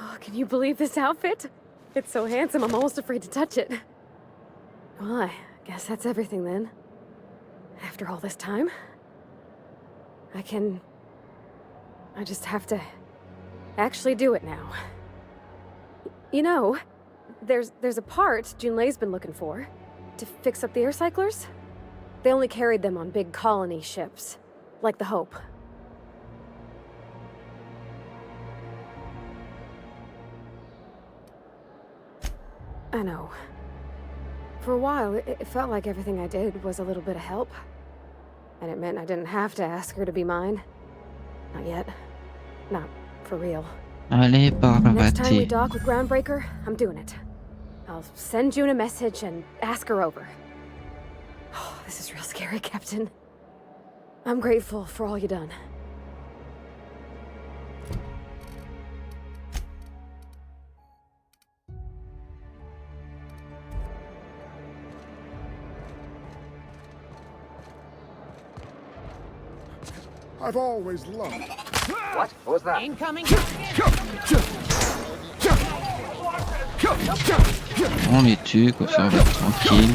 Oh, can you believe this outfit? It's so handsome, I'm almost afraid to touch it. Well, I guess that's everything then. After all this time, I just have to actually do it now. You know, there's a part Junlei's been looking for to fix up the air cyclers. They only carried them on big colony ships, like the Hope. I know. For a while, it felt like everything I did was a little bit of help. And it meant I didn't have to ask her to be mine. Not yet. Not for real. Allez, Next time we Parvati. dock with Groundbreaker, I'm doing it. I'll send June a message and ask her over. Oh, this is real scary, Captain. I'm grateful for all you done. I've always loved. What? What was that? Incoming. On les tue, quoi, ça va être tranquille.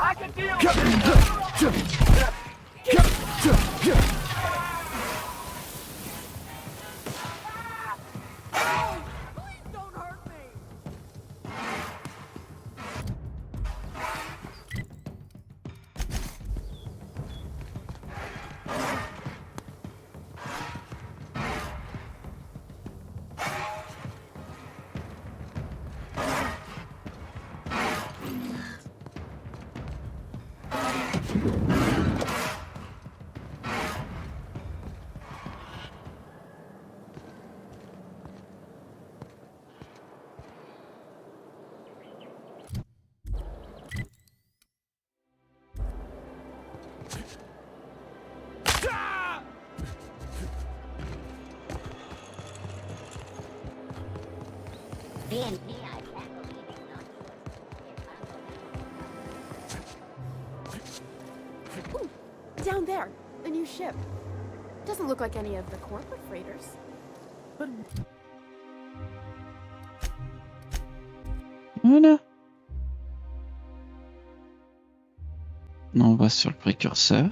I can deal. Please don't hurt me. VNP, I can't believe it's not Ooh, down there, a new ship. Doesn't look like any of the corporate freighters. But Voilà. On va sur le précurseur.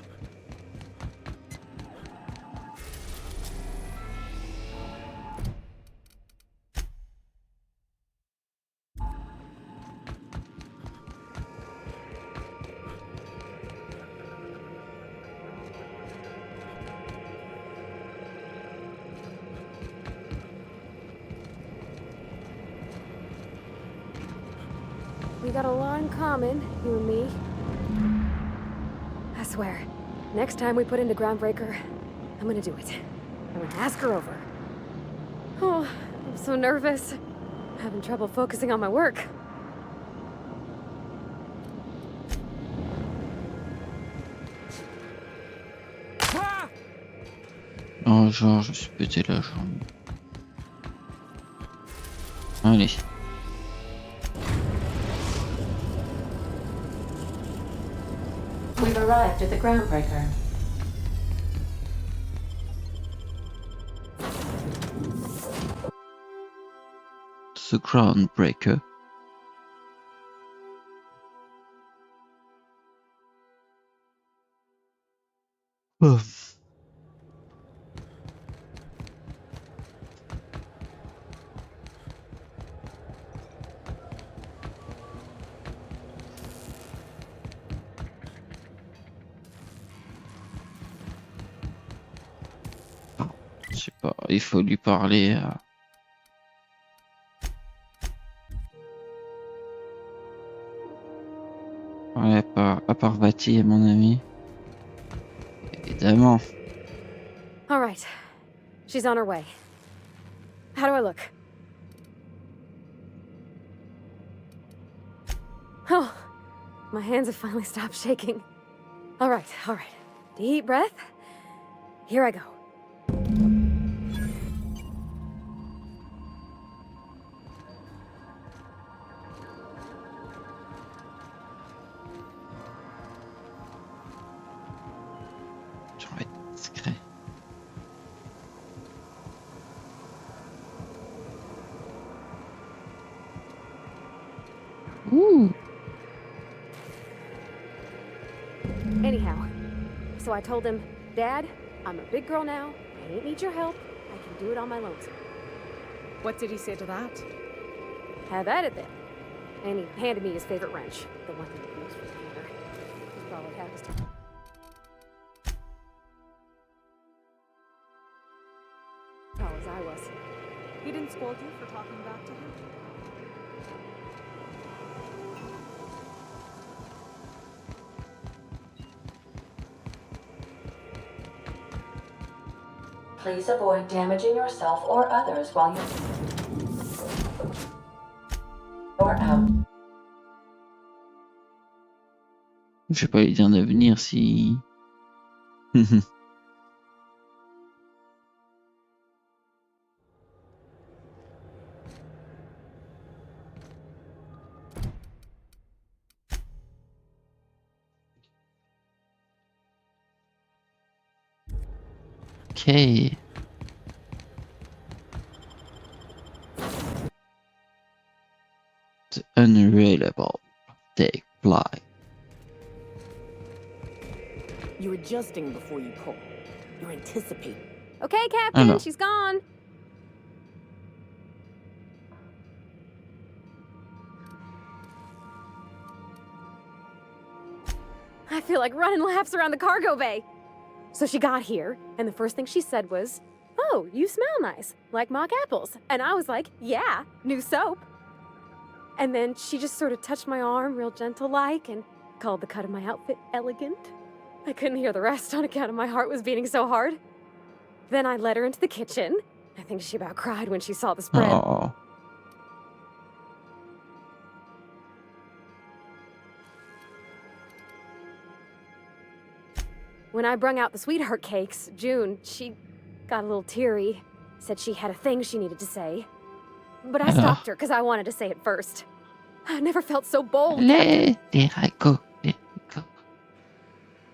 we got a lot in common, you and me. I swear, next time we put into Groundbreaker, I'm gonna do it. I'm gonna ask her over. Oh, I'm so nervous. Having trouble focusing on my work. Oh, genre, je me suis pété la jambe. Allez. We've arrived at the Groundbreaker. The Groundbreaker. Oh. Je sais pas, il faut lui parler à... Ouais, à Parvati, mon ami. Évidemment. All right. She's on her way. How do I look? Oh, my hands have finally stopped shaking. All right. Deep breath. Here I go. Je vais être discret. Ooh. Anyhow, so I told him, Dad, I'm a big girl now. I ain't need your help. I can do it on my lonesome. What did he say to that? Have at it then. And he handed me his favorite wrench, the one he used for the hammer. He probably had his time. Tall as I was. He didn't scold you for talking back to him? Please avoid damaging yourself or others while you're out. Je vais pas lui dire de venir si... Ok. The unreliable take fly. You're adjusting before you pull. You're anticipating. Okay, Captain, Alors. she's gone. I feel like running laps around the cargo bay. So she got here, and the first thing she said was, "Oh, you smell nice, like mock apples." And I was like, "Yeah, new soap." And then she just sort of touched my arm real gentle-like and called the cut of my outfit elegant. I couldn't hear the rest on account of my heart was beating so hard. Then I led her into the kitchen. I think she about cried when she saw the spread. Oh. When I brung out the sweetheart cakes, June, she got a little teary. Said she had a thing she needed to say. But I stopped her because I wanted to say it first. I never felt so bold. Les haricots.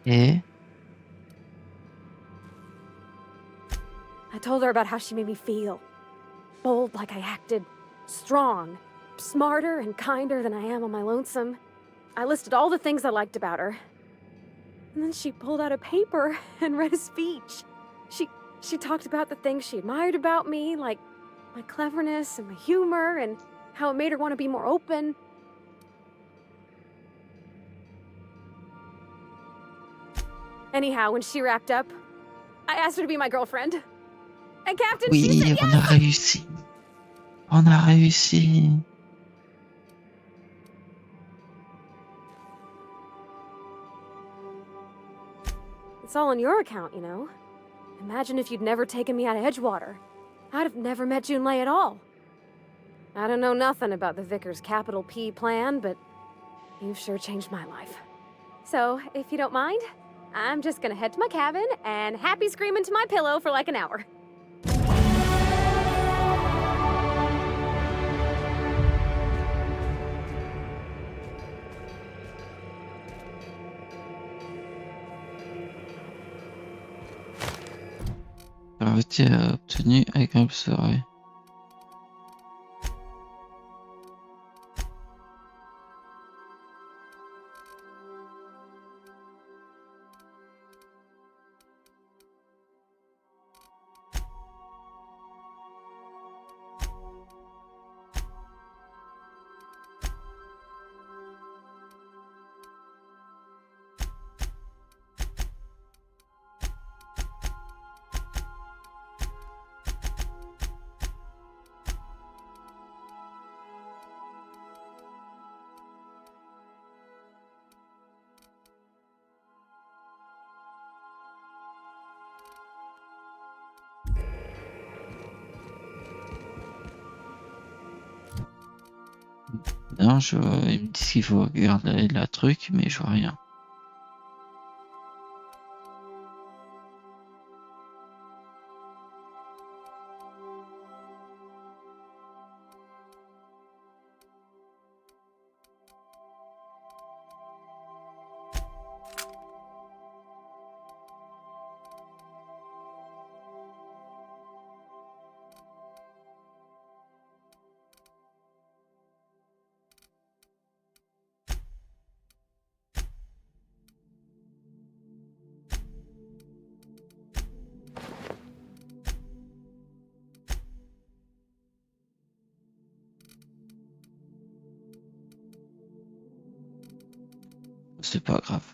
Eh? I told her about how she made me feel. Bold like I acted. Strong. Smarter and kinder than I am on my lonesome. I listed all the things I liked about her. And then she pulled out a paper and read a speech. She talked about the things she admired about me, like my cleverness and my humor, and how it made her want to be more open. Anyhow, when she wrapped up, I asked her to be my girlfriend. And Captain, she Oui, said on yes! a réussi. On a réussi. It's all on your account, you know. Imagine if you'd never taken me out of Edgewater. I'd have never met Junlei at all. I don't know nothing about the Vicar's capital P plan, but you've sure changed my life. So, if you don't mind, I'm just gonna head to my cabin and happy scream into my pillow for like an hour. Gravité obtenue, agréable soirée. Non, il me dit qu'il faut regarder la truc, mais je vois rien. C'est pas grave.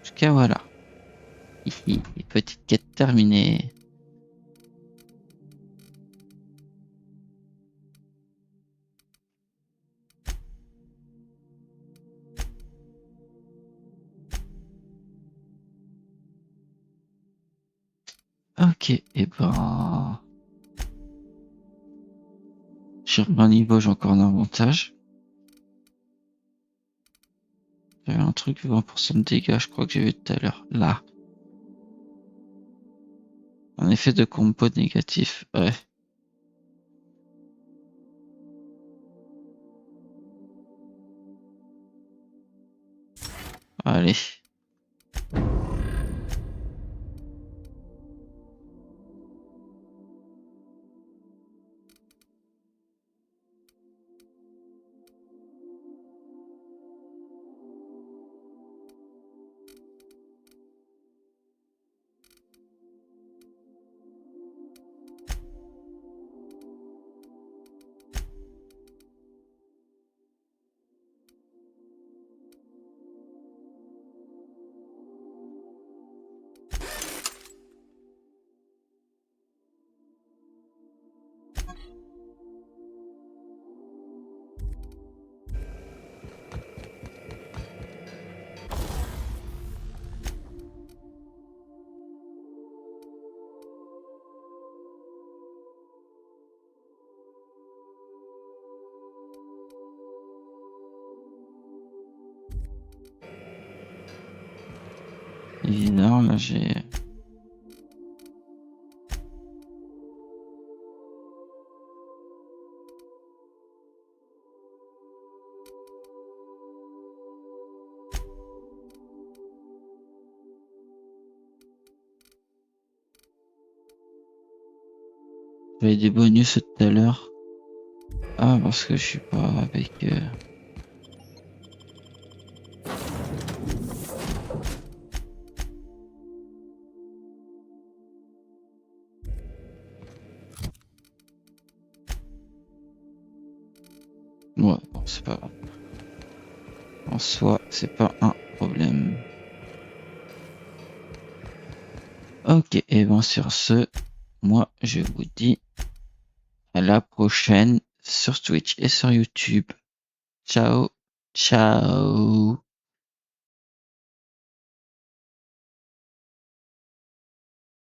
Jusqu'à voilà. Hihi, petite quête terminée. Ok, et ben... Sur mon niveau, j'ai encore un avantage. J'avais un truc 20% de dégâts, je crois que j'ai vu tout à l'heure. Là. Un effet de combo négatif, ouais. Allez. bizarre, là, j'ai... J'avais des bonus tout à l'heure. Ah, parce que je suis pas avec... Ouais, bon, c'est pas grave. En soi, c'est pas un problème. Ok, et bon, sur ce, moi, je vous dis à la prochaine sur Twitch et sur YouTube. Ciao, ciao.